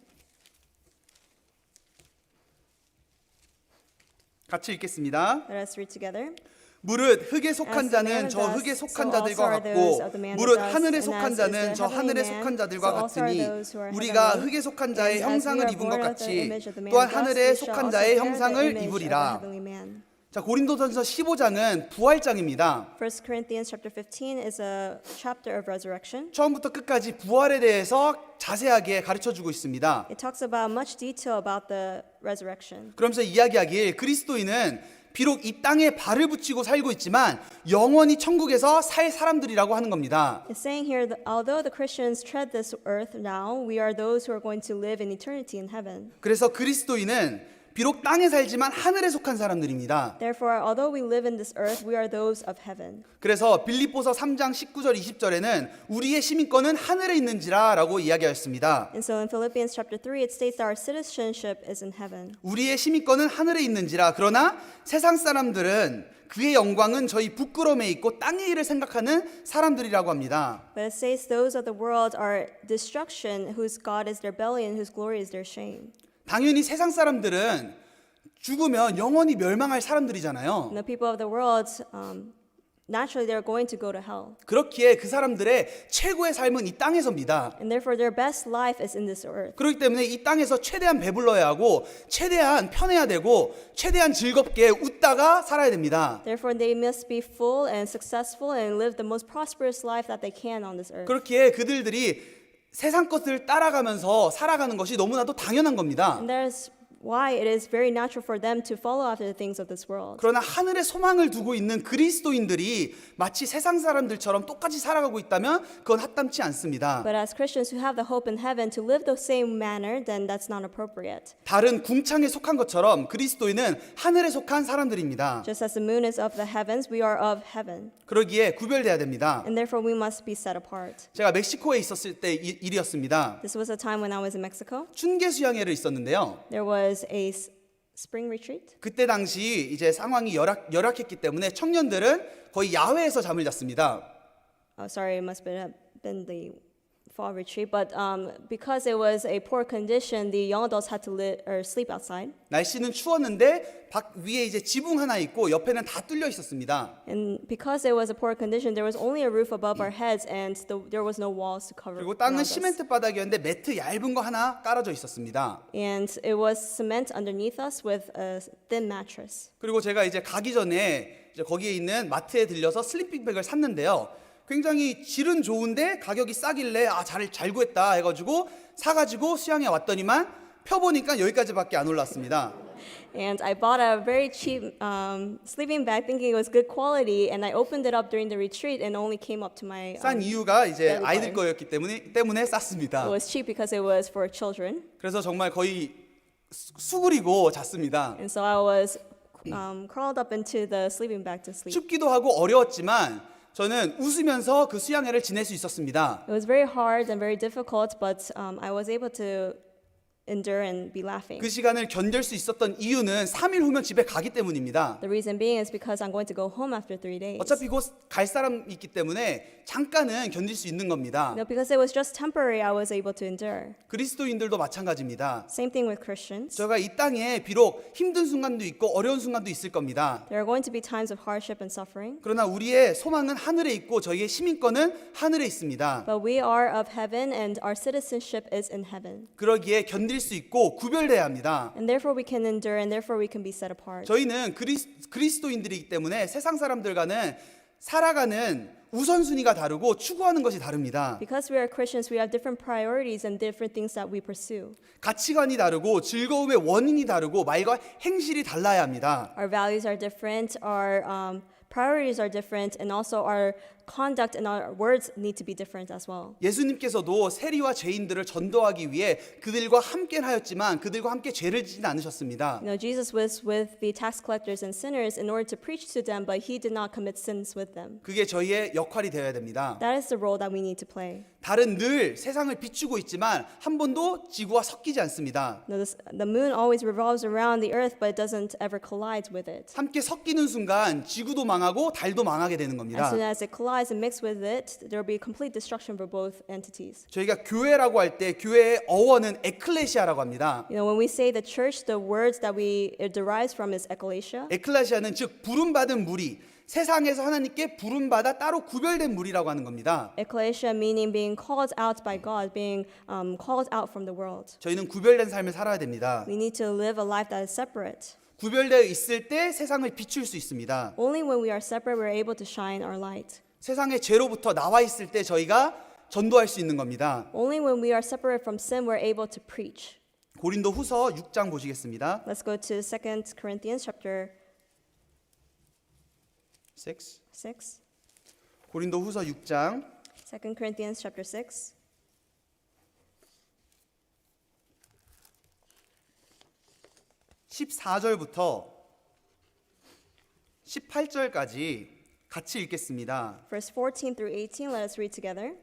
같이 읽겠습니다. Let us read together. 무릇 흙에 속한 As the man 자는 저 of 흙에 dust, 속한 so 자들과 also are those 같고 of the man of 무릇 dust, 하늘에 and 속한 as is 자는 the 저 heavenly 하늘에 man, 속한 자들과 so also are 같으니 those who are 우리가 heavenly. 흙에 속한 And 자의 as we 형상을 are 입은 것 born of the 같이 image of the man 또한 of dust, 하늘에 we shall 속한 also 자의 bear the 형상을 image of the 입으리라. heavenly man. 자, 고린도전서 15장은 부활장입니다. 1 Corinthians chapter 15 is a chapter of resurrection. 처음부터 끝까지 부활에 대해서 자세하게 가르쳐 주고 있습니다. It talks about much detail about the resurrection. 그러면서 이야기하길 그리스도인은 비록 이 땅에 발을 붙이고 살고 있지만 영원히 천국에서 살 사람들이라고 하는 겁니다. It's saying here that although the Christians tread this earth now, we are those who are going to live in eternity in heaven. 그래서 그리스도인은 비록 땅에 살지만 하늘에 속한 사람들입니다. Therefore, although we live in this earth, we are those of heaven. 그래서 빌립보서 3장 19절 20절에는 우리의 시민권은 하늘에 있는지라라고 이야기하였습니다. And so in Philippians chapter 3, it states that our citizenship is in heaven. 우리의 시민권은 하늘에 있는지라. 그러나 세상 사람들은 그의 영광은 저희 부끄러움에 있고 땅의 일을 생각하는 사람들이라고 합니다. But it says those of the world are destruction, whose God is their belly and whose glory is their shame. 당연히 세상 사람들은 죽으면 영원히 멸망할 사람들이잖아요. And the people of the world, naturally they're going to go to hell. 그렇기에 그 사람들의 최고의 삶은 이 땅에서입니다. And therefore their best life is in this earth. 그렇기 때문에 이 땅에서 최대한 배불러야 하고 최대한 편해야 되고 최대한 즐겁게 웃다가 살아야 됩니다. Therefore they must be full and successful and live the most prosperous life that they can on this earth. 그렇기에 그들이 세상 것을 따라가면서 살아가는 것이 너무나도 당연한 겁니다. And that's why it is very natural for them to follow after the things of this world. 그러나 하늘에 소망을 두고 있는 그리스도인들이 마치 세상 사람들처럼 똑같이 살아가고 있다면 그건 합당치 않습니다. But as Christians who have the hope in heaven to live the same manner, then that's not appropriate. 다른 궁창에 속한 것처럼 그리스도인은 하늘에 속한 사람들입니다. Just as the moon is of the heavens, we are of heaven. 그러기에 구별돼야 됩니다. And therefore we must be set apart. 제가 멕시코에 있었을 때 일이었습니다. This was a time when I was in Mexico. 춘계 수양회를 있었는데요. There was a spring retreat. 그때 당시 이제 상황이 열악했기 때문에 청년들은 거의 야외에서 잠을 잤습니다. Sorry, it must have been the fall retreat, but because it was a poor condition, the young adults had to sleep outside. 날씨는 추웠는데 위에 이제 지붕 하나 있고 옆에는 다 뚫려 있었습니다. And because it was a poor condition, there was only a roof above our heads, and there was no walls to cover. 그리고 around 땅은 us. 시멘트 바닥이었는데 매트 얇은 거 하나 깔아져 있었습니다. And it was cement underneath us with a thin mattress. 그리고 제가 이제 가기 전에 이제 거기에 있는 마트에 들려서 슬리핑백을 샀는데요. 굉장히 질은 좋은데 가격이 싸길래 잘 구했다 해가지고 사가지고 수양에 왔더니만 펴보니까 여기까지밖에 안 올랐습니다. And I bought a very cheap sleeping bag thinking it was good quality, and I opened it up during the retreat and only came up to my 싼 이유가 이제 belly 아이들 button. 거였기 때문에 쌌습니다. It was cheap because it was for children. 그래서 정말 거의 수그리고 잤습니다. And so I was crawled up into the sleeping bag to sleep. 춥기도 하고 어려웠지만 저는 웃으면서 그 수양회를 지낼 수 있었습니다. It was very hard and very difficult, but I was able to endure and be laughing. 그 시간을 견딜 수 있었던 이유는 3일 후면 집에 가기 때문입니다. The reason being is because I'm going to go home after 3 days. 어차피 곧 갈 사람이 있기 때문에 잠깐은 견딜 수 있는 겁니다. No, because it was just temporary, I was able to endure. 그리스도인들도 마찬가지입니다. Same thing with Christians. 저희가 이 땅에 비록 힘든 순간도 있고 어려운 순간도 있을 겁니다. There are going to be times of hardship and suffering, 그러나 우리의 소망은 하늘에 있고 저희의 시민권은 하늘에 있습니다. but we are of heaven and our citizenship is in heaven. 그러기에 견딜 수 있고 구별돼야 합니다. And therefore we can endure and therefore we can be set apart. 저희는 그리스도인들이기 때문에 세상 사람들과는 살아가는 우선순위가 다르고 추구하는 것이 다릅니다. Because we are Christians, we have different priorities and different things that we pursue. 가치관이 다르고 즐거움의 원인이 다르고 말과 행실이 달라야 합니다. Our values are different, our priorities are different, and also our conduct and our words need to be different as well. 예수님께서도 세리와 죄인들을 전도하기 위해 그들과 함께 하였지만 그들과 함께 죄를 지진 않으셨습니다. You know, Jesus was with the tax collectors and sinners in order to preach to them, but he did not commit sins with them. 그게 저희의 역할이 되어야 됩니다. That is the role that we need to play. 달은 늘 세상을 비추고 있지만 한 번도 지구와 섞이지 않습니다. You know, the moon always revolves around the earth, but it doesn't ever collide with it. 함께 섞이는 순간 지구도 망하고 달도 망하게 되는 As 겁니다. soon as it collides and mixes with it, there will be complete destruction for both entities. 저희가 교회라고 할 때 교회의 어원은 에클레시아라고 합니다. You know, when we say the church, the words that it derives from is ecclesia. 에클레시아는 즉 부름받은 무리, 세상에서 하나님께 부름받아 따로 구별된 무리라고 하는 겁니다. Ecclesia meaning being called out by God, being called out from the world. 저희는 구별된 삶을 살아야 됩니다. We need to live a life that is separate. 구별되어 있을 때 세상을 비출 수 있습니다. Only when we are separate, we're able to shine our light. 세상의 죄로부터 나와 있을 때 저희가 전도할 수 있는 겁니다. Only when we are separate from sin, we're able to preach. 고린도 후서 6장 보시겠습니다. Let's go to 2 Corinthians chapter 6. 6. 고린도후서 6장 2 Corinthians chapter 6. 14절부터 18절까지 같이 읽겠습니다. Verse 14 through 18, let us read together.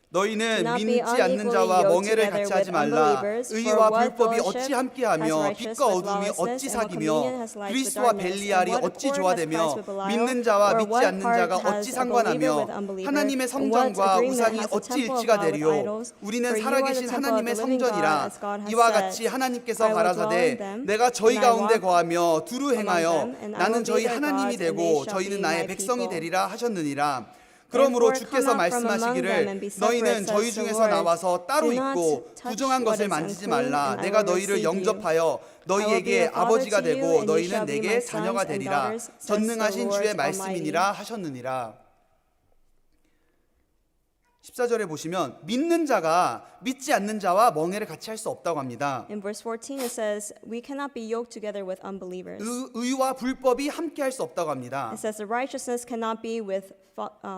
너희는 Do not be 믿지 않는 unequally 자와 yoked 멍에를 together 같이 하지 with 말라. unbelievers. For 의와 what 불법이 fellowship 어찌 has 함께하며 righteousness 빛과 with 어둠이 lawlessness, 어찌 and what 사귀며 communion has light with 그리스도와 darkness? 벨리알이 And what 어찌 accord has 조화되며 Christ with Belial? 믿는 자와 Or 믿지 what 않는 자가 part 어찌 has a 상관하며 believer with unbeliever? 하나님의 And what 성전과 agreement 우상이 has the 어찌 temple of 일치가 God with 되리요? idols? 우리는 For you are 살아계신 the temple of 하나님의 the living God, 성전이라. as God has 이와 같이 said. 하나님께서 I will dwell in 가라사대 them, 내가 저희 and I 가운데 walk 거하며 두루 among 행하여 them, and I 나는 will be 저희 their 하나님이 God, and they 되고 shall 저희는 be 나의 my 백성이 people. 되리라 하셨느니라. 그러므로 Therefore, 주께서 come out from among them and be 말씀하시기를 너희는 separate, 저희 says the 중에서 Lord. 나와서 따로 Do not 있고 touch 부정한 what 것을 is 만지지 unclean, 말라. and I 내가 will 너희를 receive you. 영접하여 I will be 너희에게 the father 아버지가 to you, 되고 and you 너희는 shall be 내게 my 자녀가 sons and 되리라. daughters, says the 전능하신 Lord 주의 Almighty. 말씀이니라 하셨느니라. 14절에 보시면 믿는 자가 믿지 않는 자와 멍에를 같이 할 수 없다고 합니다. In verse 14 it says, we cannot be yoked together with unbelievers. 의와 불법이 함께 할 수 없다고 합니다. It says the righteousness cannot be with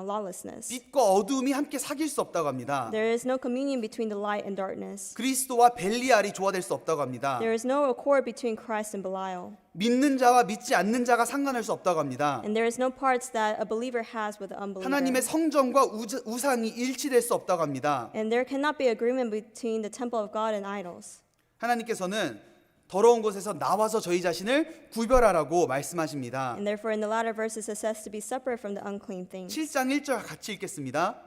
lawlessness. 빛과 어둠이 함께 사귈 수 없다고 합니다. There is no communion between the light and darkness. 그리스도와 벨리알이 조화될 수 없다고 합니다. There is no accord between Christ and Belial. 믿는 자와 믿지 않는 자가 상관할 수 없다고 합니다. And there is no parts that a believer has with the unbeliever. 하나님의 성전과 우상이 일치될 수 없다고 합니다. And there cannot be agreement between the temple of God and idols. 하나님께서는 더러운 곳에서 나와서 저희 자신을 구별하라고 말씀하십니다. And therefore in the latter verses it says to be separate from the unclean things. 7장 1절 같이 읽겠습니다.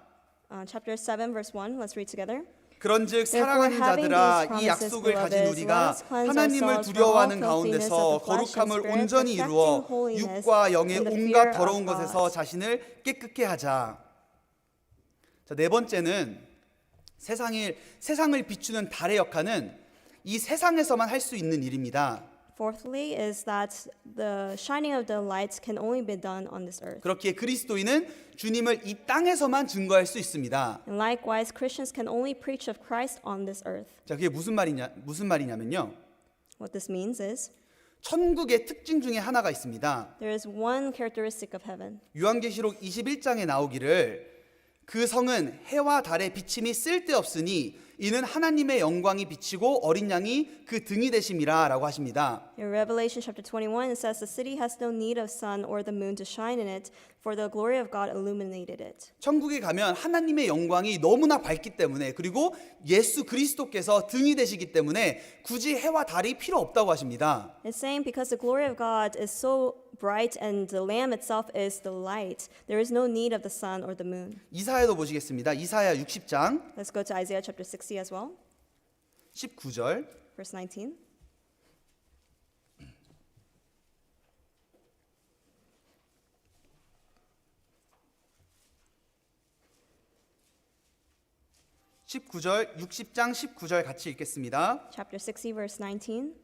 Chapter 7 verse 1, let's read together. 그런즉 Therefore, 사랑하는 having 자들아 these 이 약속을 promises, 가진 beloved, 우리가 let us cleanse 하나님을 ourselves from all 두려워하는 filthiness 가운데서 of the flesh and 거룩함을 spirit, 온전히 이루어 perfecting holiness 육과 영의 in the 온갖 fear 더러운 of 것에서 God. 자신을 깨끗게 하자. 자, 네 번째는 세상을 비추는 달의 역할은 이 세상에서만 할 수 있는 일입니다. Fourthly is that the shining of the lights can only be done on this earth. 그렇기에 그리스도인은 주님을 이 땅에서만 증거할 수 있습니다. And likewise, Christians can only preach of Christ on this earth. 자, 그게 무슨 말이냐면요. What this means is 천국의 특징 중에 하나가 있습니다. there is one characteristic of heaven. 요한계시록 21장에 나오기를 그 성은 해와 달의 비침이 쓸데없으니 이는 하나님의 영광이 비치고 어린 양이 그 등이 되심이라라고 하십니다. In Revelation chapter 21, it says the city has no need of sun or the moon to shine in it, for the glory of God illuminated it. 천국에 가면 하나님의 영광이 너무나 밝기 때문에 그리고 예수 그리스도께서 등이 되시기 때문에 굳이 해와 달이 필요 없다고 하십니다. It's saying because the glory of God is so bright and the Lamb itself is the light, there is no need of the sun or the moon. 이사야도 보시겠습니다. 이사야 60장 Let's go to Isaiah chapter 60 as well, 19절. verse 19. (19절) 60장 19절 같이 읽겠습니다. Chapter 60, verse 19.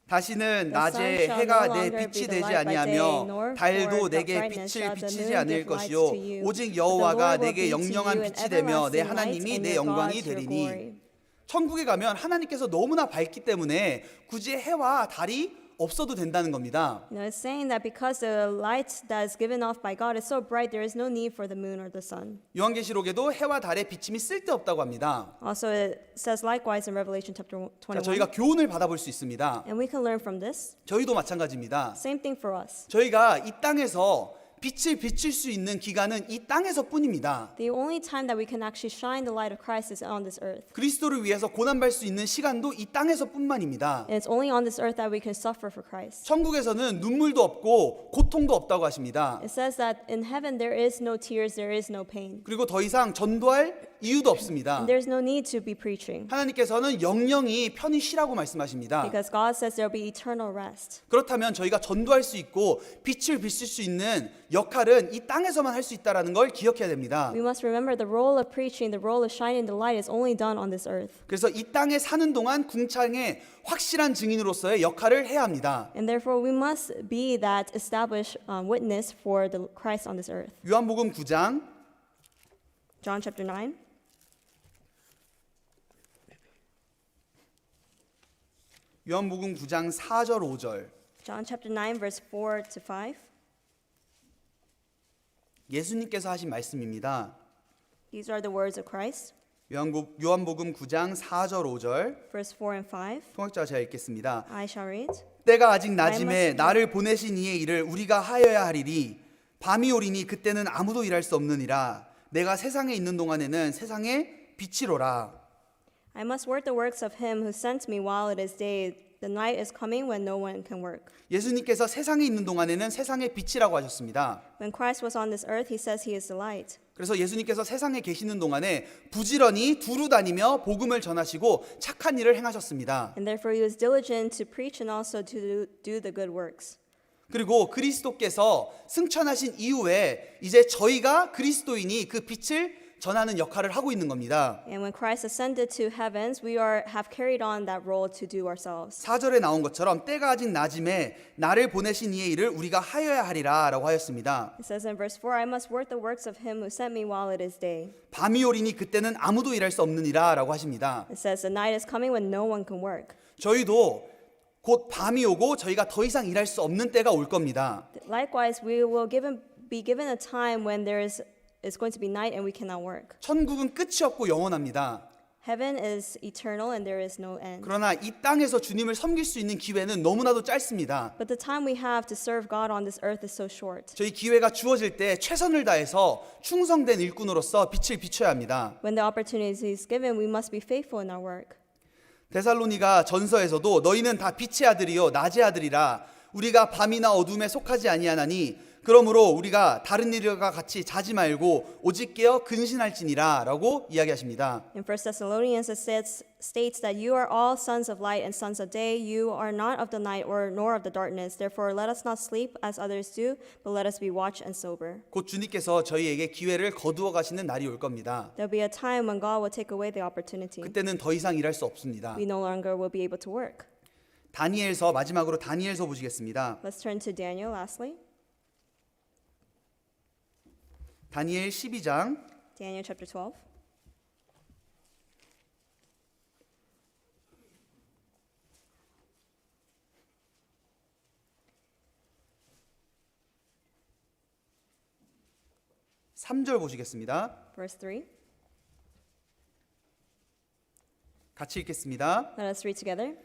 다시는 The sun 낮에 shall 해가 no 내 longer 빛이 be the 되지 light by day, 아니하며 nor 달도 for the 내게 brightness 빛을 shall the 비치지 moon 않을 give light 것이요 to you. 오직 But the 여호와가 Lord will 내게 be to 영영한 you an 빛이 되며 내 everlasting light, 하나님이 and 내 your 영광이 God your 되리니 glory. 천국에 가면 하나님께서 너무나 밝기 때문에 굳이 해와 달이 없어도 된다는 겁니다. You know, it's saying that because the light that is given off by God is so bright, there is no need for the moon or the sun. 요한계시록에도 해와 달의 비침이 쓸데없다고 합니다. Also, it says likewise in Revelation chapter 자, 21. 저희가 교훈을 받아볼 수 있습니다. And we can learn from this. 저희도 마찬가지입니다. Same thing for us. 저희가 이 땅에서 빛을 비칠 수 있는 기간은 이 땅에서뿐입니다. The only time that we can actually shine the light of Christ is on this earth. 그리스도를 위해서 고난받을 수 있는 시간도 이 땅에서뿐만입니다. And it's only on this earth that we can suffer for Christ. 천국에서는 눈물도 없고 고통도 없다고 하십니다. It says that in heaven there is no tears, there is no pain. 그리고 더 이상 전도할 이유도 없습니다. And there's no need to be preaching. 하나님께서는 영영이 편히 쉬라고 말씀하십니다. Because God says there will be eternal rest. 그렇다면 저희가 전도할 수 있고 빛을 비칠 수 있는 역할은 이 땅에서만 할 수 있다는 걸 기억해야 됩니다. We must remember the role of preaching, the role of shining the light is only done on this earth. 그래서 이 땅에 사는 동안 궁창의 확실한 증인으로서의 역할을 해야 합니다. And therefore we must be that established witness for the Christ on this earth. 요한복음 9장 John chapter 9. 요한복음 9장 4절 5절 John chapter 9 verse 4 to 5. 예수님께서 하신 말씀입니다. These are the words of Christ. 요한복음 9장 4절 5절 Verse 4 and 5. 통역자가 제가 읽겠습니다. I shall read. 때가 아직 낮음에 나를 보내신 이의 일을 우리가 하여야 하리니 밤이 오리니 그때는 아무도 일할 수 없느니라. 내가 세상에 있는 동안에는 세상의 빛이로라. I must work the works of him who sent me while it is day. The night is coming when no one can work. 예수님께서 세상에 있는 동안에는 세상의 빛이라고 하셨습니다. When Christ was on this earth, he says he is the light. 그래서 예수님께서 세상에 계시는 동안에 부지런히 두루 다니며 복음을 전하시고 착한 일을 행하셨습니다. And therefore he was diligent to preach and also to do the good works. 그리고 그리스도께서 승천하신 이후에 이제 저희가 그리스도인이 그 빛을 전하는 역할을 하고 있는 겁니다. And when Christ ascended to heavens, we have carried on that role to do ourselves. 4절에 나온 것처럼 때가 아직 낮음에 나를 보내신 이의 일을 우리가 하여야 하리라 라고 하였습니다. It says in verse 4, I must work the works of him who sent me while it is day. 밤이 오리니 그때는 아무도 일할 수 없느니라 라고 하십니다. It says the night is coming when no one can work. 저희도 곧 밤이 오고 저희가 더 이상 일할 수 없는 때가 올 겁니다. Likewise, we will be given a time when it's going to be night and we cannot work. 천국은 끝이 없고 영원합니다. Heaven is eternal and there is no end. 그러나 이 땅에서 주님을 섬길 수 있는 기회는 너무나도 짧습니다. But the time we have to serve God on this earth is so short. 저희 기회가 주어질 때 최선을 다해서 충성된 일꾼으로서 빛을 비춰야 합니다. When the opportunity is given, we must be faithful in our work. 데살로니가 전서에서도 너희는 다 빛의 아들이요 낮의 아들이라 우리가 밤이나 어둠에 속하지 아니하나니 그러므로 우리가 다른 일과 같이 자지 말고 오직 깨어 근신할지니라 라고 이야기하십니다. In 1 Thessalonians it states that you are all sons of light and sons of day. You are not of the night nor of the darkness. Therefore let us not sleep as others do, but let us be watch and sober. 곧 주님께서 저희에게 기회를 거두어 가시는 날이 올 겁니다. There will be a time when God will take away the opportunity. 그때는 더 이상 일할 수 없습니다. We no longer will be able to work. 다니엘서 마지막으로 다니엘서 보시겠습니다. Let's turn to Daniel lastly. 다니엘 12장 Daniel chapter 12. 삼절 보시겠습니다. Verse 3. 같이 읽겠습니다. Let us read together.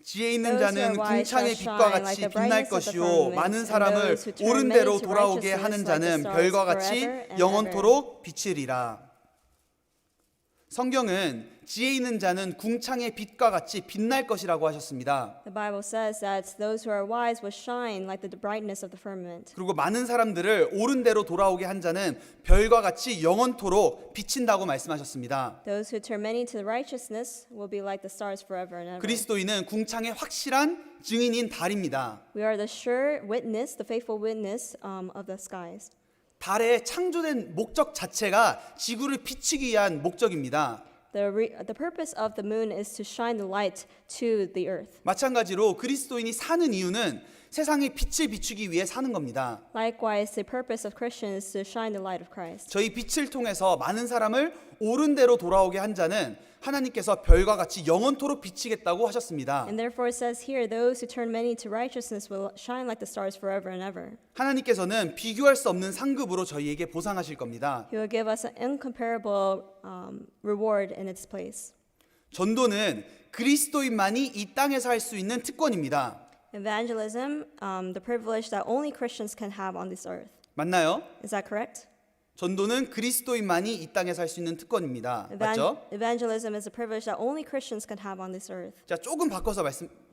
지혜 있는 자는 궁창의 빛과 같이 빛날 것이요 많은 사람을 옳은 대로 돌아오게 하는 자는 별과 같이 영원토록 비치리라. 성경은 지혜 있는 자는 궁창의 빛과 같이 빛날 것이라고 하셨습니다. The Bible says that those who are wise will shine like the brightness of the firmament. 그리고 많은 사람들을 옳은 대로 돌아오게 한 자는 별과 같이 영원토록 비친다고 말씀하셨습니다. Those who turn many to righteousness will be like the stars forever and ever. 그리스도인은 궁창의 확실한 증인인 달입니다. We are the sure witness, the faithful witness of the skies. 달의 창조된 목적 자체가 지구를 비치기 위한 목적입니다. The purpose of the moon is to shine the light to the earth. 마찬가지로 그리스도인이 사는 이유는 세상에 빛을 비추기 위해 사는 겁니다. Likewise, the purpose of Christians is to shine the light of Christ. 저희 빛을 통해서 많은 사람을 옳은 대로 돌아오게 한 자는 하나님께서 별과 같이 영원토록 비치겠다고 하셨습니다. And therefore it says here, those who turn many to righteousness will shine like the stars forever and ever. 하나님께서는 비교할 수 없는 상급으로 저희에게 보상하실 겁니다. He will give us an incomparable reward in its place. 전도는 그리스도인만이 이 땅에서 할 수 있는 특권입니다. Evangelism, the privilege that only Christians can have on this earth. 맞나요? Is that correct? 전도는 그리스도인만이 이 땅에서 할 수 있는 특권입니다. 맞죠? Evangelism is a privilege that only Christians can have on this earth. 자, 조금 바꿔서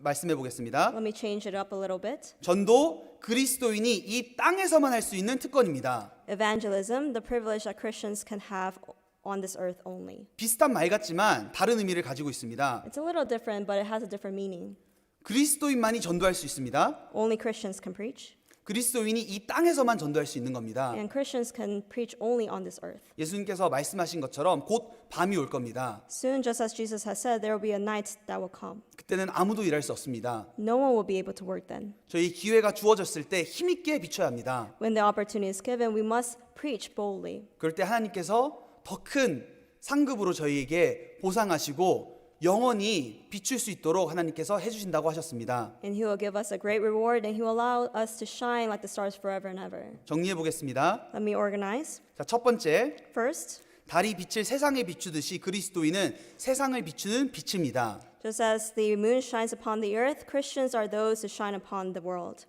말씀해 보겠습니다. Let me change it up a little bit. 전도 그리스도인이 이 땅에서만 할 수 있는 특권입니다. Evangelism, the privilege that Christians can have on this earth only. 비슷한 말 같지만 다른 의미를 가지고 있습니다. It's a little different, but it has a different meaning. 그리스도인만이 전도할 수 있습니다. Only Christians can preach. 그리스도인이 이 땅에서만 전도할 수 있는 겁니다. And Christians can preach only on this earth. 예수님께서 말씀하신 것처럼 곧 밤이 올 겁니다. Soon, just as Jesus has said, there will be a night that will come. 그때는 아무도 일할 수 없습니다. No one will be able to work then. 저희 기회가 주어졌을 때 힘있게 비춰야 합니다. When the opportunity is given, we must preach boldly. 그럴 때 하나님께서 더 큰 상급으로 저희에게 보상하시고 영원히 비출 수 있도록 하나님께서 해주신다고 하셨습니다. And He will give us a great reward, and He will allow us to shine like the stars forever and ever. 정리해 보겠습니다. Let me organize. 자, 첫 번째, First, 달이 빛을 세상에 비추듯이 그리스도인은 세상을 비추는 빛입니다. just as the moon shines upon the earth, Christians are those who shine upon the world.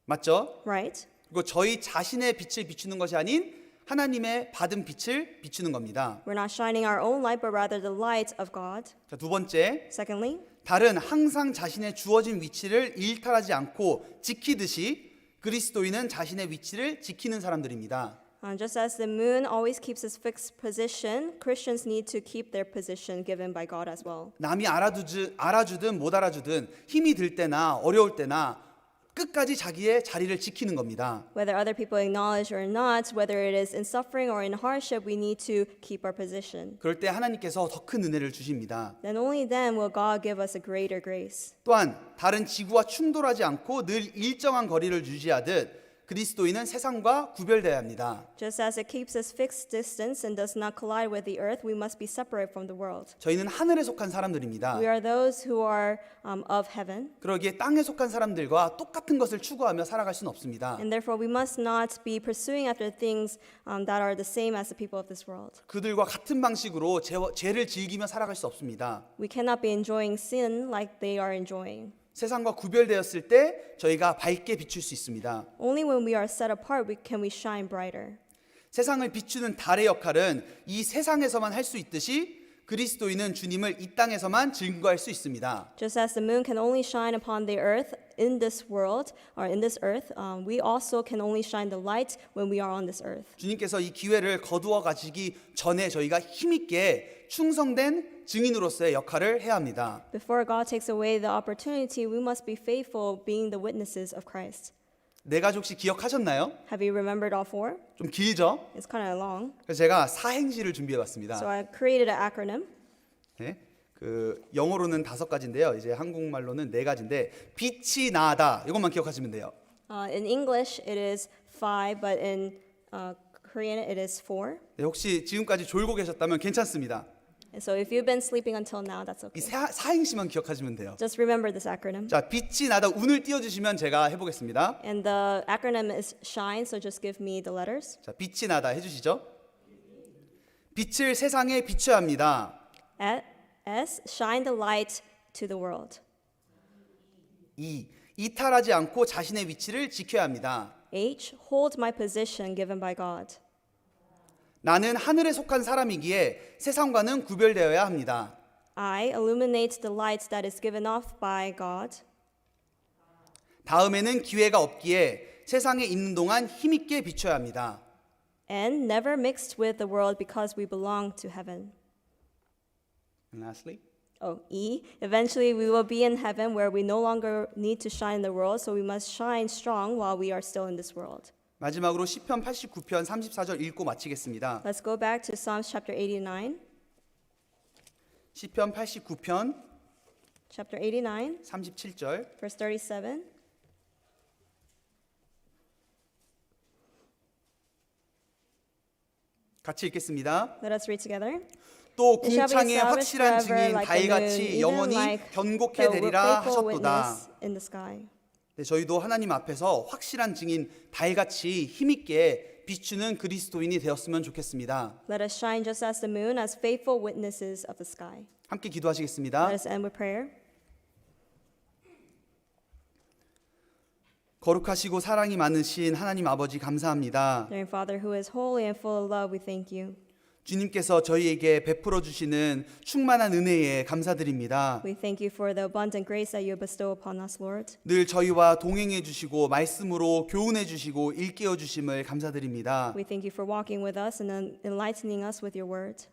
맞죠? Right? 그리고 저희 자신의 빛을 비추는 것이 아닌 하나님의 받은 빛을 비추는 겁니다. We're not shining our own light, but rather the light of God. 자, 두 번째, Secondly, 달은 항상 자신의 주어진 위치를 일탈하지 않고 지키듯이 그리스도인은 자신의 위치를 지키는 사람들입니다. just as the moon always keeps its fixed position, Christians need to keep their position given by God as well. 남이 알아주든 못 알아주든 힘이 들 때나 어려울 때나 끝까지 자기의 자리를 지키는 겁니다. Whether other people acknowledge or not, whether it is in suffering or in hardship, we need to keep our position. 그럴 때 하나님께서 더 큰 은혜를 주십니다. Then only then will God give us a greater grace. 또한 다른 지구와 충돌하지 않고 늘 일정한 거리를 유지하듯 그리스도인은 세상과 구별되어야 합니다. Just as it keeps its fixed distance and does not collide with the earth, we must be separate from the world. 저희는 하늘에 속한 사람들입니다. We are those who are of heaven, 그러기에 땅에 속한 사람들과 똑같은 것을 추구하며 살아갈 수는 없습니다. and therefore we must not be pursuing after things that are the same as the people of this world. 그들과 같은 방식으로 죄를 즐기며 살아갈 수 없습니다. We cannot be enjoying sin like they are enjoying. 세상과 구별되었을 때 저희가 밝게 비출 수 있습니다. Only when we are set apart can we shine brighter. 세상을 비추는 달의 역할은 이 세상에서만 할 수 있듯이 그리스도인은 주님을 이 땅에서만 증거할 수 있습니다. Just as the moon can only shine upon the earth in this world or in this earth, we also can only shine the light when we are on this earth. 주님께서 이 기회를 거두어 가지기 전에 저희가 힘있게 충성된 증인으로서의 역할을 해야 합니다. Before God takes away the opportunity, we must be faithful, being the witnesses of Christ. 네 가지 혹시 기억하셨나요? Have you remembered all four? 좀 길죠? It's kind of long. 그래서 제가 사행시를 준비해 So 봤습니다. I created an acronym. 네, 그 영어로는 5가지인데요. 이제 한국말로는 4가지인데 빛이 나다. 이것만 기억하시면 돼요. In English, it is 5, but in Korean, it is 4. 네, 혹시 지금까지 졸고 계셨다면 괜찮습니다. And so if you've been sleeping until now, that's 이 okay. 사행시만 기억하시면 돼요. Just remember this acronym. 자, 빛이 나다 운을 띄워주시면 제가 해보겠습니다. And the acronym is SHINE, so just give me the letters. 자, 빛이 나다 해주시죠. 빛을 세상에 비춰야 합니다. S, shine the light to the world. 이탈하지 않고 자신의 위치를 지켜야 합니다. H, hold my position given by God. 나는 하늘에 속한 사람이기에 세상과는 구별되어야 합니다. I, illuminate the light that is given off by God. 다음에는 기회가 없기에 세상에 있는 동안 힘있게 비춰야 합니다. And never mixed with the world because we belong to heaven. And lastly, E, eventually we will be in heaven where we no longer need to shine in the world, so we must shine strong while we are still in this world. 마지막으로 시편 89편 34절 읽고 마치겠습니다. Let's go back to Psalms chapter 89. 시편 89편 Chapter 89, 37절 verse 37. 같이 읽겠습니다. Let us read together. 또 It shall be 궁창의 established 확실한 forever 증인 like the moon, 달같이 even 영원히 like 견고케 the 되리라 faithful 하셨도다. witness in the sky. 네, 저희도 하나님 앞에서 확실한 증인 달같이 힘있게 비추는 그리스도인이 되었으면 좋겠습니다. Let us shine just as the moon, as faithful witnesses of the sky. 함께 기도하시겠습니다. Let us end with prayer. 거룩하시고 사랑이 많으신 하나님 아버지 감사합니다. Dear Father, who is holy and full of love, we thank you. 주님께서 저희에게 베풀어 주시는 충만한 은혜에 감사드립니다. We thank you for the abundant grace that you bestow upon us, Lord. 늘 저희와 동행해 주시고 말씀으로 교훈해 주시고 일깨워 주심을 감사드립니다. We thank you for walking with us and enlightening us with your word.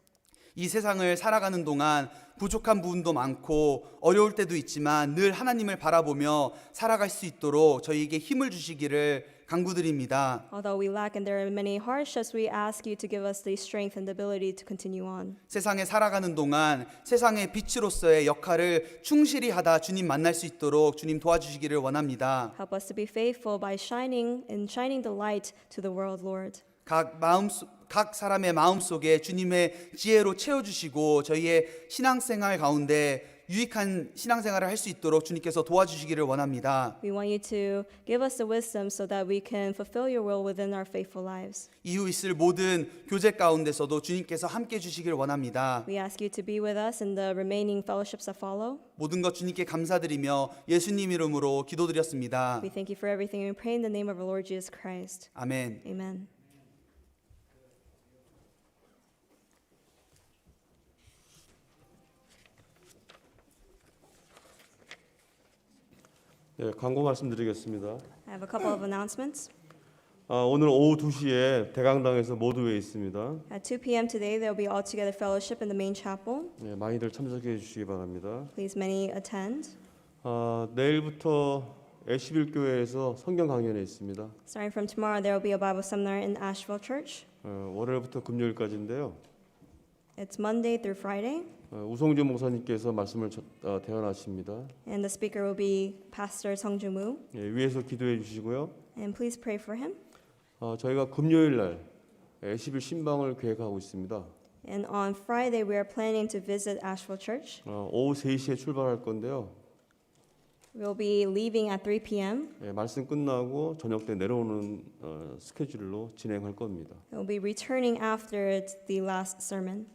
이 세상을 살아가는 동안 부족한 부분도 많고 어려울 때도 있지만 늘 하나님을 바라보며 살아갈 수 있도록 저희에게 힘을 주시기를 간구드립니다. Although we lack and there are many hardships, we ask you to give us the strength and the ability to continue on. 세상에 살아가는 동안 세상의 빛으로서의 역할을 충실히 하다 주님 만날 수 있도록 주님 도와주시기를 원합니다. Help us to be faithful by shining the light to the world, Lord. 각 사람의 마음 속에 주님의 지혜로 채워주시고 저희의 신앙생활 가운데 유익한 신앙생활을 할 수 있도록 주님께서 도와주시기를 원합니다. We want you to give us the wisdom so that we can fulfill your will within our faithful lives. 이후 있을 모든 교제 가운데서도 주님께서 함께 주시기를 원합니다. We ask you to be with us in the remaining fellowships that follow. 모든 것 주님께 감사드리며 예수님 이름으로 기도드렸습니다. We thank you for everything and we pray in the name of our Lord Jesus Christ. 아멘. Amen. 네, 광고 말씀드리겠습니다. I have a couple of announcements. 오늘 오후 2시에 대강당에서 모두회 있습니다. At 2 p.m. today, there will be all together fellowship in the main chapel. 네, 많이들 참석해 주시기 바랍니다. Please many attend. 내일부터 애쉬빌 교회에서 성경 강연회 있습니다. Starting from tomorrow, there will be a Bible seminar in Asheville Church. 월요일부터 금요일까지인데요. It's Monday through Friday, 우성준 목사님께서 말씀을 대언하십니다. and the speaker will be Pastor Sung Joo Moo. 위에서 기도해 주시고요. And please pray for him. 저희가 금요일 날 애쉬빌 신방을 계획하고 있습니다. And on Friday, we are planning to visit Asheville Church. 오후 3시에 출발할 건데요. We'll be leaving at 3 p.m. 말씀 끝나고 저녁 때 내려오는 스케줄로 진행할 겁니다. We'll be returning after the last sermon.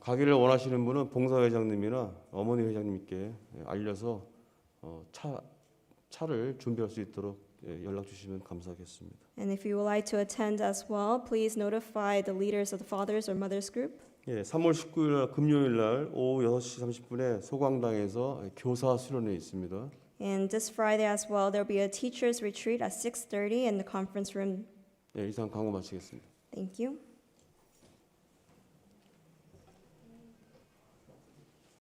가기를 원하시는 분은 봉사회장님이나 어머니 회장님께 알려서 차를 준비할 수 있도록 연락 주시면 감사하겠습니다. And if you would like to attend as well, please notify the leaders of the Fathers or Mothers group. 3월 19일 날 금요일 날 오후 6시 30분에 소광당에서 교사 수련회 있습니다. And this Friday as well, there will be a teachers retreat at 6:30 in the conference room. 이상 강의 마치겠습니다. Thank you.